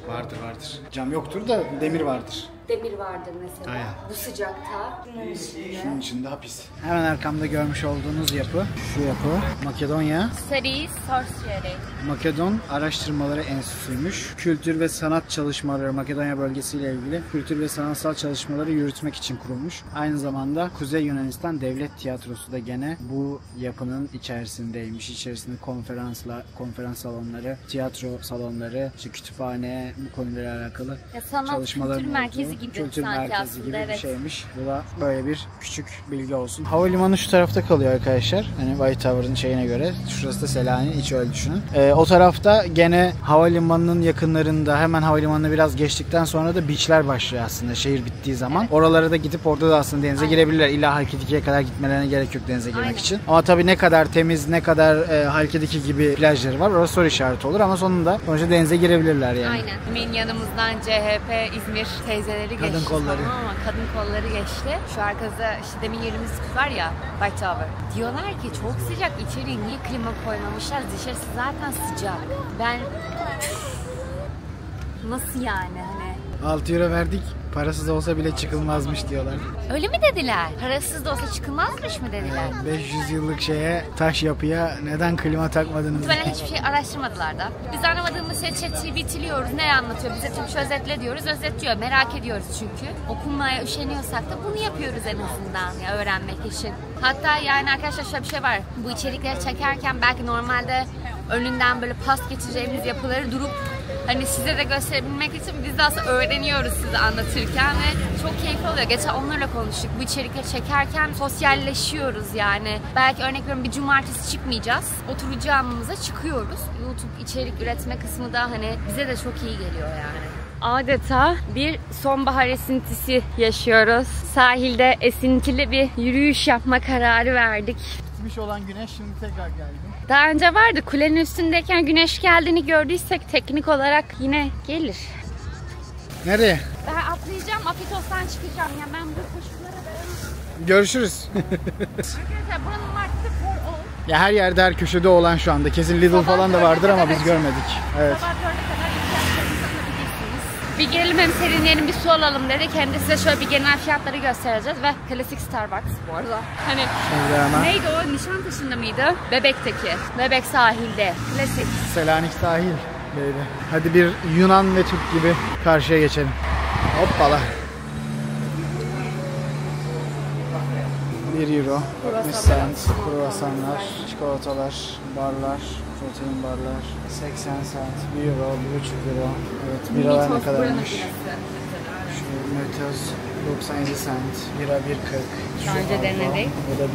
Vardır. Cam yoktur da demir vardır. Demir vardır mesela. Aynen. Bu sıcakta. Bunun içinde. Şunun içinde hapis. Hemen arkamda görmüş olduğunuz yapı, şu yapı Makedonya. Studies Sorcery. Makedon Araştırmaları Enstitüsü'ymüş. Kültür ve sanat çalışmaları Makedonya bölgesiyle ilgili kültür ve sanatsal çalışmaları yürütmek için kurulmuş. Aynı zamanda Kuzey Yunanistan Devlet Tiyatrosu da gene bu yapının içerisindeymiş. İçerisinde konferans salonları, tiyatro salonları, işte kütüphane, bu konuyla alakalı Ya sanat çalışmaların kültür merkezi olduğu, gibi kültür sanki merkezi aslında, gibi bir evet. şeymiş. Bu da böyle bir küçük bilgi olsun. Havalimanı şu tarafta kalıyor arkadaşlar. Hani White Tower'ın şeyine göre. Şurası da Selanik, hiç öyle düşünün. O tarafta gene havalimanının yakınlarında, hemen havalimanını biraz geçtikten sonra da beachler başlıyor aslında şehir bittiği zaman. Oralara da gidip orada da aslında denize girebilirler. İlla Halkidiki'ye kadar gitmelerine gerek yok denize girmek için. Ama tabii ne kadar temiz, ne kadar Halkidiki gibi plajları var. Orası soru işareti olur ama sonuçta denize girebilirler yani. Aynen. Hemen yanımızdan CHP İzmir teyzeleri Kadın geçti. kolları. Tamam ama kadın kolları geçti. Şu arkada işte demin yerimiz var ya, White Tower. Diyorlar ki çok sıcak, içeriye niye klima koymamışlar? Dışarısı zaten sıcak. Ben nasıl yani hani? 6 euro verdik. Parasız olsa bile çıkılmazmış diyorlar. Öyle mi dediler? Parasız da olsa çıkılmazmış mı dediler? 500 yıllık şeye, taş yapıya neden klima takmadınız? Böyle hiçbir şey araştırmadılar da. Biz anlamadığımız şey ChatGPT'liyoruz. Ne anlatıyor? Bize Türkçe özetle diyoruz. Özetliyor. Merak ediyoruz çünkü. Okumaya üşeniyorsak da bunu yapıyoruz en azından ya, öğrenmek için. Hatta yani arkadaşlar şöyle bir şey var. Bu içerikleri çekerken belki normalde önünden böyle pas geçeceğimiz yapıları durup hani size de gösterebilmek için biz de aslında öğreniyoruz size anlatırken ve çok keyifli oluyor. Geçen onlarla konuştuk. Bu içerikleri çekerken sosyalleşiyoruz yani. Belki örnek veriyorum bir cumartesi çıkmayacağız. Oturacağımıza çıkıyoruz. YouTube içerik üretme kısmı da hani bize de çok iyi geliyor yani. Adeta bir sonbahar esintisi yaşıyoruz. Sahilde esintili bir yürüyüş yapma kararı verdik. Gitmiş olan güneş şimdi tekrar geldi. Daha önce vardı. Kulenin üstündeyken güneş geldiğini gördüysek teknik olarak yine gelir. Nereye? Ben atlayacağım, Afitos'tan çıkacağım. Ya ben bu koşullara dayanamam. Görüşürüz. Arkadaşlar buranın marketi for all. Ya her yerde, her köşede olan şu anda. Kesin Lidl falan da vardır ama biz görmedik. Evet. Sabah 4'e kadar ihtiyaçlarınızı alabilirsiniz. Bir gelelim hem serinleyelim, bir su alalım dedi. Kendi size şöyle bir genel fiyatları göstereceğiz ve klasik Starbucks bu arada. Hani Şimdi hemen neydi o? Nişantaşı'nda mıydı? Bebek'teki. Bebek sahilde. Klasik. Selanik sahil. Böyle. Hadi bir Yunan ve Türk gibi karşıya geçelim. Hoppala. 1 euro, 60 cent, kruvasanlar, çikolatalar, barlar, protein barlar, 80 cent, 1 euro, 1,5 euro. Evet, biralar ne kadarmış? Şu Mötöz 97 cent, bira 1,40. Daha önce denedik. Bu da 1,25.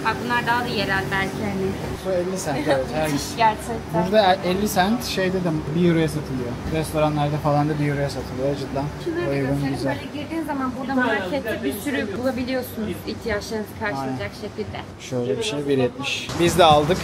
Bak bunlar daha da yerel belki hani. Bu 50 cent, evet. Müthiş gerçekten. Burada 50 cent şeyde de 1 euroya satılıyor. Restoranlarda falan da 1 euroya satılıyor cidden. Şunları da Uygun, göstereyim. güzel. Böyle girdiğin zaman burada markette bir sürü bulabiliyorsunuz ihtiyaçlarınızı karşılayacak şekilde. Şöyle bir şey 1.70. Biz de aldık.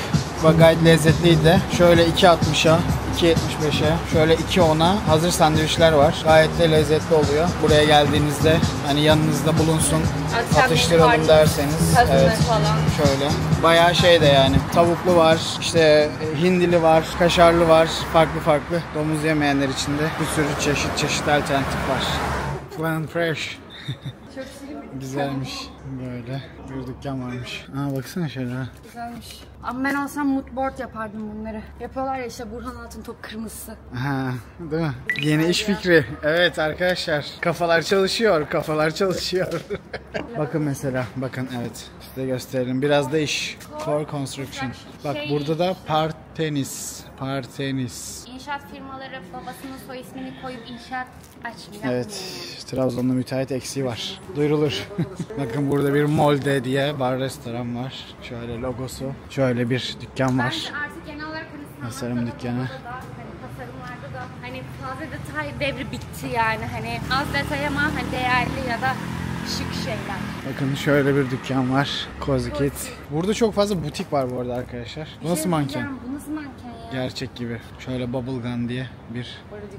Bak gayet lezzetliydi de. Şöyle 2.60'a, 2.75'e, şöyle 2.10'a hazır sandviçler var. Gayet de lezzetli oluyor. Buraya geldiğinizde hani yanınızda bulunsun, Akşam atıştıralım yemek derseniz. Kazını Evet. falan. Şöyle. Bayağı şey de yani. Tavuklu var, işte hindili var, kaşarlı var. Farklı farklı. Domuz yemeyenler için de bir sürü çeşit alternatif var. Planet Fresh. Çok şirin. Güzelmiş. Böyle bir dükkan varmış. Aa baksana şöyle. Güzelmiş. Ama ben olsam mood board yapardım bunları. Yapıyorlar ya işte Burhan Altıntop kırmızısı. Ha, değil mi? Yeni iş fikri. Evet arkadaşlar. Kafalar çalışıyor. Kafalar çalışıyor. Bakın mesela. Bakın evet. Size gösterelim. Biraz da iş. Core Construction. Bak burada da Partenis. Partenis. İnşaat firmaları babasının soy ismini koyup inşaat açmıyor. Evet. Trabzon'da müteahhit eksiği var. Duyurulur. Bakın burada bir Molde diye bar restoran var. Şöyle logosu. Şöyle bir dükkan var. Bence artık genel olarak Tasarım dükkanı. Tasarımlarda da hani fazla detay devri bitti yani. Hani az detay ama hani değerli ya da şık şeyler. Bakın şöyle bir dükkan var. Cozy Kit. Burada çok fazla butik var bu arada arkadaşlar. Bu nasıl manken? Bu nasıl manken ya? Gerçek gibi. Şöyle Bubblegum diye bir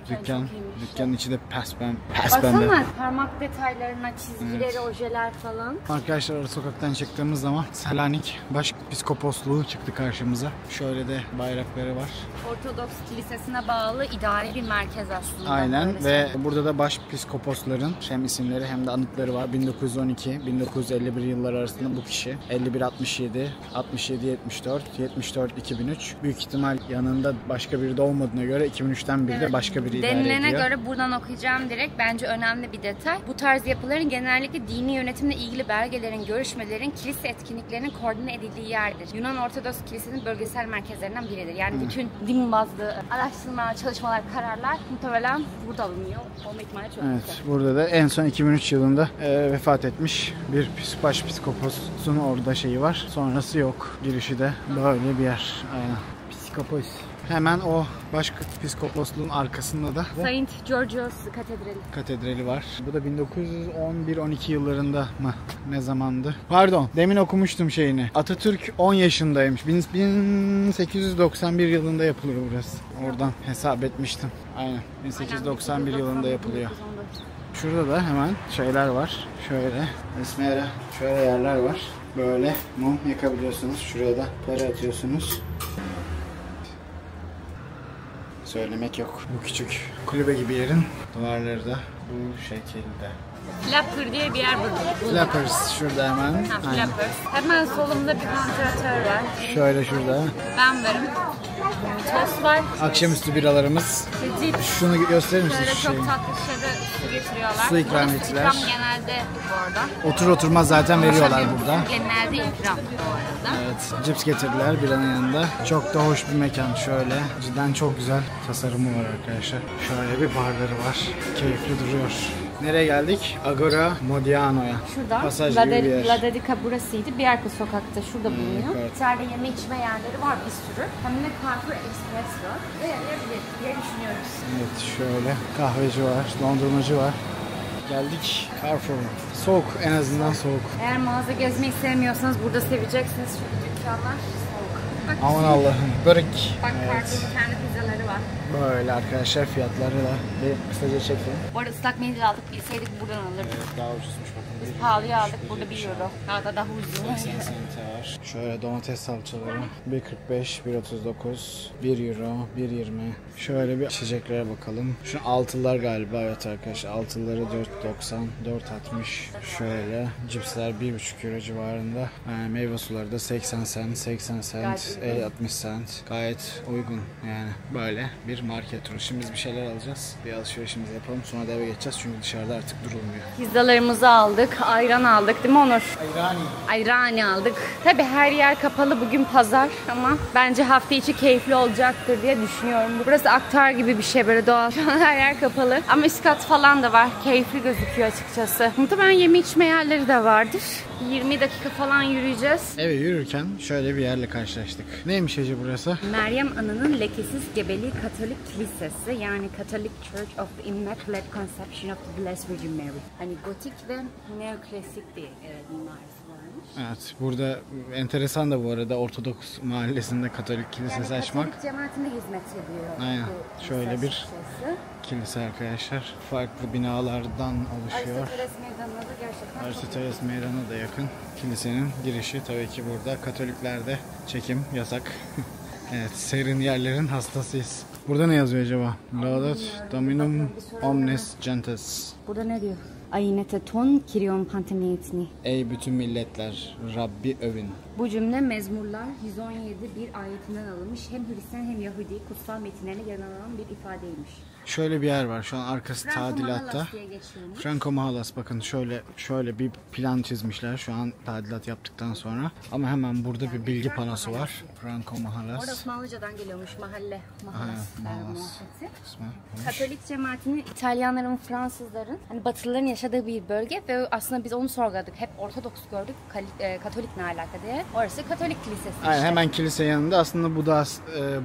dükkan. çok iyiymiş. Dükkanın içi de pes pembe. Baksana parmak detaylarına, çizgileri, ojeler falan. Arkadaşlar ara sokaktan çıktığımız zaman Selanik Başpiskoposluğu çıktı karşımıza. Şöyle de bayrakları var. Ortodoks Kilisesi'ne bağlı idari bir merkez aslında. Aynen Böyle ve burada da başpiskoposların hem isimleri hem de anıtları var. 1912-1951 yılları arasında bu kişi. 51-67, 67-74, 74-2003. Büyük ihtimal yanında başka biri de olmadığına göre 2003'ten biri de başka biri idare ediyor. Denilene göre buradan okuyacağım direkt. Bence önemli bir detay. Bu tarz yapıların genellikle dini yönetimle ilgili belgelerin, görüşmelerin, kilise etkinliklerinin koordine edildiği yerdir. Yunan Ortodoks Kilisesi'nin bölgesel merkezlerinden biridir. Yani bütün din bazlı araştırma, çalışmalar, kararlar muhtemelen burada alınıyor. Olma ihtimali çok yüksek. Evet, burada da en son 2003 yılında vefat etmiş bir başpiskoposun orada şeyi var. Sonrası yok. Girişi de böyle bir yer. Aynen. Psikopos. Hemen o başpiskoposluğun arkasında da Saint Georgios katedrali var. Bu da 1911-12 yıllarında mı? Ne zamandı? Pardon, demin okumuştum şeyini. Atatürk 10 yaşındaymış. 1891 yılında yapılıyor burası. Oradan hesap etmiştim. Aynen. 1891 yılında yapılıyor. Şurada da hemen şeyler var. Şöyle esmera, şöyle yerler var. Böyle mum yakabiliyorsunuz. Şuraya da para atıyorsunuz. Söylemek yok. Bu küçük kulübe gibi yerin duvarları da bu şekilde. Flapper diye bir yer burada. Flappers şurada hemen. Aynen. Flappers. Hemen solumda bir vantilatör var. Şöyle şurada. Ben varım. Tost var. Akşamüstü biralarımız. Cips. Şunu gösterir misin Böyle şu şeyi? çok tatlı şişede su getiriyorlar. Su ikram Burada ettiler. ikram genelde bu arada. Otur oturmaz zaten veriyorlar burada. Genelde ikram bu arada. Evet, cips getirdiler biranın yanında. Çok da hoş bir mekan şöyle. Cidden çok güzel tasarımı var arkadaşlar. Şöyle bir barları var. Keyifli duruyor. Nereye geldik? Agora Modiano'ya. Şurada Pasaj gibi bir yer. La Dedica burasıydı. Bir arka sokakta şurada bulunuyor. evet. İçeride yeme içme yerleri var bir sürü. Hem de Carrefour Express var. Ve yarayabilir diye düşünüyoruz. Evet şöyle kahveci var, dondurmacı var. Geldik Carrefour. Soğuk, en azından soğuk. Eğer mağaza gezmeyi sevmiyorsanız burada seveceksiniz. Şurada dükkanlar soğuk. Bak, Aman Allah'ım, börek. Bak Evet. farklı kendi pizzaları var. Böyle arkadaşlar fiyatları da bir kısaca çekelim. Bu arada ıslak mendil aldık. Bilseydik buradan alırdık. Evet, daha ucuzmuş bakın. Biz pahalıya aldık. Burada 1 euro. Daha uzun. 80 sente var. Şöyle domates salçaları 1.45, 1.39, 1 euro, 1.20. Şöyle bir içeceklere bakalım. Şu altılar galiba, evet arkadaşlar. Altıları 4.90, 4.60. Şöyle cipsler 1.5 euro civarında. Yani meyve suları da 80 cent, 80 cent, 60 cent. Gayet uygun yani. Böyle bir market turu. Şimdi biz bir şeyler alacağız. Bir alışverişimizi yapalım. Sonra da eve geçeceğiz. Çünkü dışarıda artık durulmuyor. Pizzalarımızı aldık. Ayran aldık değil mi Onur? Ayrani. Ayrani aldık. Tabii her yer kapalı. Bugün pazar ama bence hafta içi keyifli olacaktır diye düşünüyorum. Burası aktar gibi bir şey böyle doğal. Şu an her yer kapalı. Ama üst kat falan da var. Keyifli gözüküyor açıkçası. Muhtemelen yeme içme yerleri de vardır. 20 dakika falan yürüyeceğiz. Eve yürürken şöyle bir yerle karşılaştık. Neymiş Ece burası? Meryem Ana'nın lekesiz gebeliği Katolik Kilisesi, yani Catholic Church of the Immaculate Conception of the Blessed Virgin Mary. Hani gotik ve neoklasik bir mimarisi varmış. Evet, burada enteresan da bu arada Ortodoks mahallesinde Katolik kilisesi açmak. Katolik cemaatinde hizmet ediyor. Aynen. Bu Şöyle kilise bir açıkçası. kilise arkadaşlar. Farklı binalardan oluşuyor. Aristoteles Meydanı'na da gerçekten çok Aristoteles Meydanı'na da yakın. Kilisenin girişi tabii ki burada. Katoliklerde çekim yasak. Evet, serin yerlerin hastasıyız. Burada ne yazıyor acaba? Laudat Dominum omnes gentes. Burada ne diyor? Ainete ton kirion pantemnetini. Ey bütün milletler, Rabbi övün. Bu cümle Mezmurlar 117 bir ayetinden alınmış. Hem Hristiyan hem Yahudi kutsal metinlerine yer alan bir ifadeymiş. Şöyle bir yer var. Şu an arkası tadilatta. Mahalas diye geçiyormuş. Franco Mahalas, bakın şöyle bir plan çizmişler şu an tadilat yaptıktan sonra. Ama hemen burada bir bilgi panosu var. Franco Mahalas. Orada Osmanlıcadan geliyormuş mahalle. Mahalas. Mahalas. Katolik cemaatinin İtalyanların, Fransızların, hani Batılıların yaşadığı bir bölge ve aslında biz onu sorguladık. Hep Ortodoks gördük. Katolik ne alaka diye. Orası Katolik kilisesi işte. Aynen, hemen kilise yanında. Aslında bu da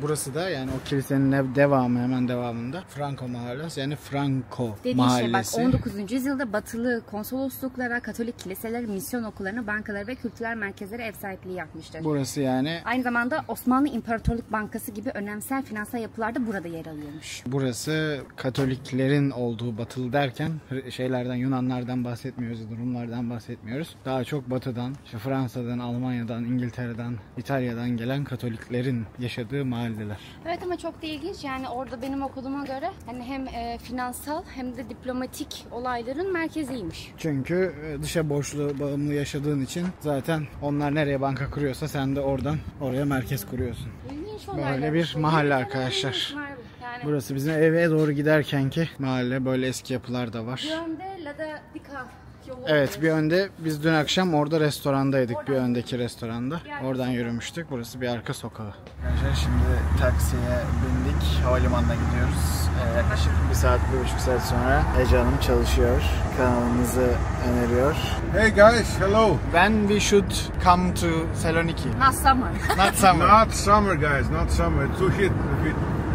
burası da yani o kilisenin devamı, hemen devamında. Franco Mahalas, yani Franco dediği mahallesi. Şey bak, 19. yüzyılda batılı konsolosluklara, Katolik kiliseler, misyon okullarına, bankaları ve kültürel merkezlere ev sahipliği yapmıştır. Burası yani. Aynı zamanda Osmanlı İmparatorluk Bankası gibi önemsel finansal yapılar da burada yer alıyormuş. Burası Katoliklerin olduğu, batılı derken şeylerden, Yunanlardan bahsetmiyoruz, Rumlardan bahsetmiyoruz. Daha çok batıdan, işte Fransa'dan, Almanya'dan, İngiltere'den, İtalya'dan gelen Katoliklerin yaşadığı mahalleler. Evet ama çok da ilginç, yani orada benim okuduğuma göre hani hem finansal hem de diplomatik olayların merkeziymiş. Çünkü dışa borçlu bağımlı yaşadığın için zaten onlar nereye banka kuruyorsa sen de oradan oraya merkez kuruyorsun. İlginç olaylar. Böyle bir mahalle arkadaşlar. Yani burası bizim eve doğru giderkenki mahalle. Böyle eski yapılar da var. bir önde La da Dika yolu. Evet, bir önde biz dün akşam orada restorandaydık. Bir öndeki restoranda. Oradan yürümüştük. Burası bir arka sokağı. Arkadaşlar şimdi taksiye bindik. Havalimanına gidiyoruz. Yaklaşık 1 saat, 1,5 saat sonra Ece Hanım çalışıyor. Kanalımızı öneriyor. Hey guys, hello. When we should come to Saloniki? Not summer. Not summer. Not summer, guys, not summer. Too heat.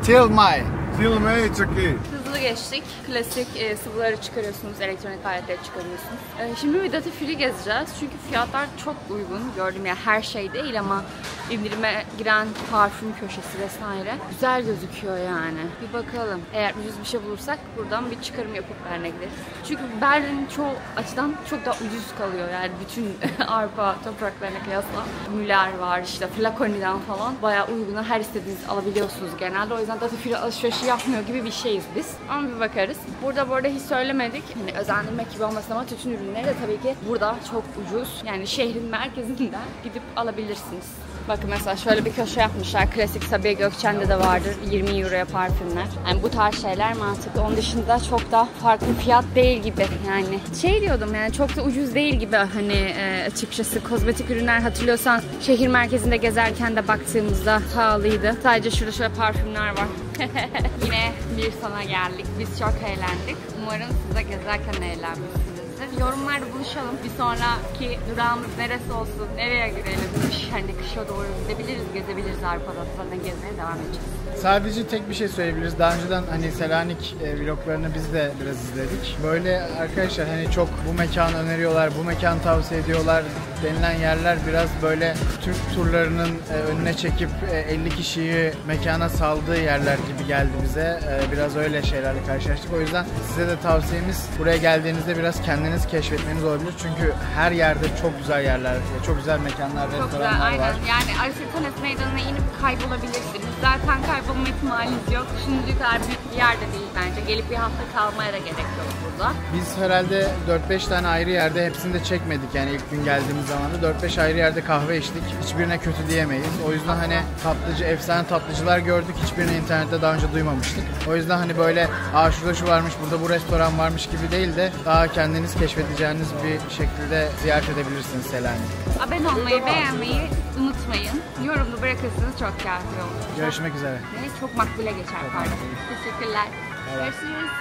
Till May. Till May, it's okay. Hızlı geçtik. Klasik sıvıları çıkarıyorsunuz, elektronik aletleri çıkarıyorsunuz. Şimdi bir duty free gezeceğiz. Çünkü fiyatlar çok uygun. Gördüm ya, her şey değil ama indirime giren parfüm köşesi vesaire. Güzel gözüküyor yani. Bir bakalım. Eğer ucuz bir şey bulursak buradan bir çıkarım yapıp Berlin'e gideriz. Çünkü Berlin çoğu açıdan çok daha ucuz kalıyor. Yani bütün Avrupa topraklarına kıyasla. Müller var, işte Flaconi'den falan. Bayağı uyguna her istediğinizi alabiliyorsunuz genelde. O yüzden duty free alışverişi yapmıyor gibi bir şeyiz biz. Ama bir bakarız. Burada bu arada hiç söylemedik. Hani özendirmek gibi olmasın ama tütün ürünleri de tabii ki burada çok ucuz. Yani şehrin merkezinden gidip alabilirsiniz. Bakın mesela şöyle bir köşe yapmışlar. Klasik Sabiha Gökçen'de de vardır. 20 euroya parfümler. Yani bu tarz şeyler mantıklı. Onun dışında çok da farklı fiyat değil gibi. Yani şey diyordum, yani çok da ucuz değil gibi hani açıkçası. Kozmetik ürünler, hatırlıyorsan şehir merkezinde gezerken de baktığımızda pahalıydı. Sadece şurada şöyle parfümler var. Yine bir sona geldik. Biz çok eğlendik. Umarım siz de gezerken eğlenmişsinizdir. Yorumlarda buluşalım. Bir sonraki durağımız neresi olsun, nereye gidelim? Hani kışa doğru gidebiliriz, gezebiliriz Avrupa'da. Zaten gezmeye devam edeceğiz. Sadece tek bir şey söyleyebiliriz. Daha önceden hani Selanik vloglarını biz de biraz izledik. Böyle arkadaşlar hani çok bu mekanı öneriyorlar, bu mekanı tavsiye ediyorlar denilen yerler biraz böyle Türk turlarının önüne çekip 50 kişiyi mekana saldığı yerler gibi geldi bize. Biraz öyle şeylerle karşılaştık. O yüzden size de tavsiyemiz buraya geldiğinizde biraz kendiniz keşfetmeniz olabilir. Çünkü her yerde çok güzel yerler, çok güzel mekanlar, restoranlar aynen. var. Yani Aristoteles Meydanı'na inip kaybolabilirsiniz. Zaten kaybolma ihtimaliniz yok. Şimdi kadar büyük bir yerde değil bence. Gelip bir hafta kalmaya da gerek yok burada. Biz herhalde 4-5 tane ayrı yerde, hepsini de çekmedik yani ilk gün geldiğimiz zaman da 4-5 ayrı yerde kahve içtik. Hiçbirine kötü diyemeyiz. O yüzden hani tatlıcı, efsane tatlıcılar gördük. Hiçbirini internette daha önce duymamıştık. O yüzden hani böyle şurada şu varmış, burada bu restoran varmış gibi değil de daha kendiniz keşfedeceğiniz bir şekilde ziyaret edebilirsiniz Selanik'i. Abone olmayı, beğenmeyi unutmayın. Yorumda bırakırsanız çok kâfi olur. Görüşmek üzere. Çok makbule geçer pardon. Teşekkürler. Görüşürüz.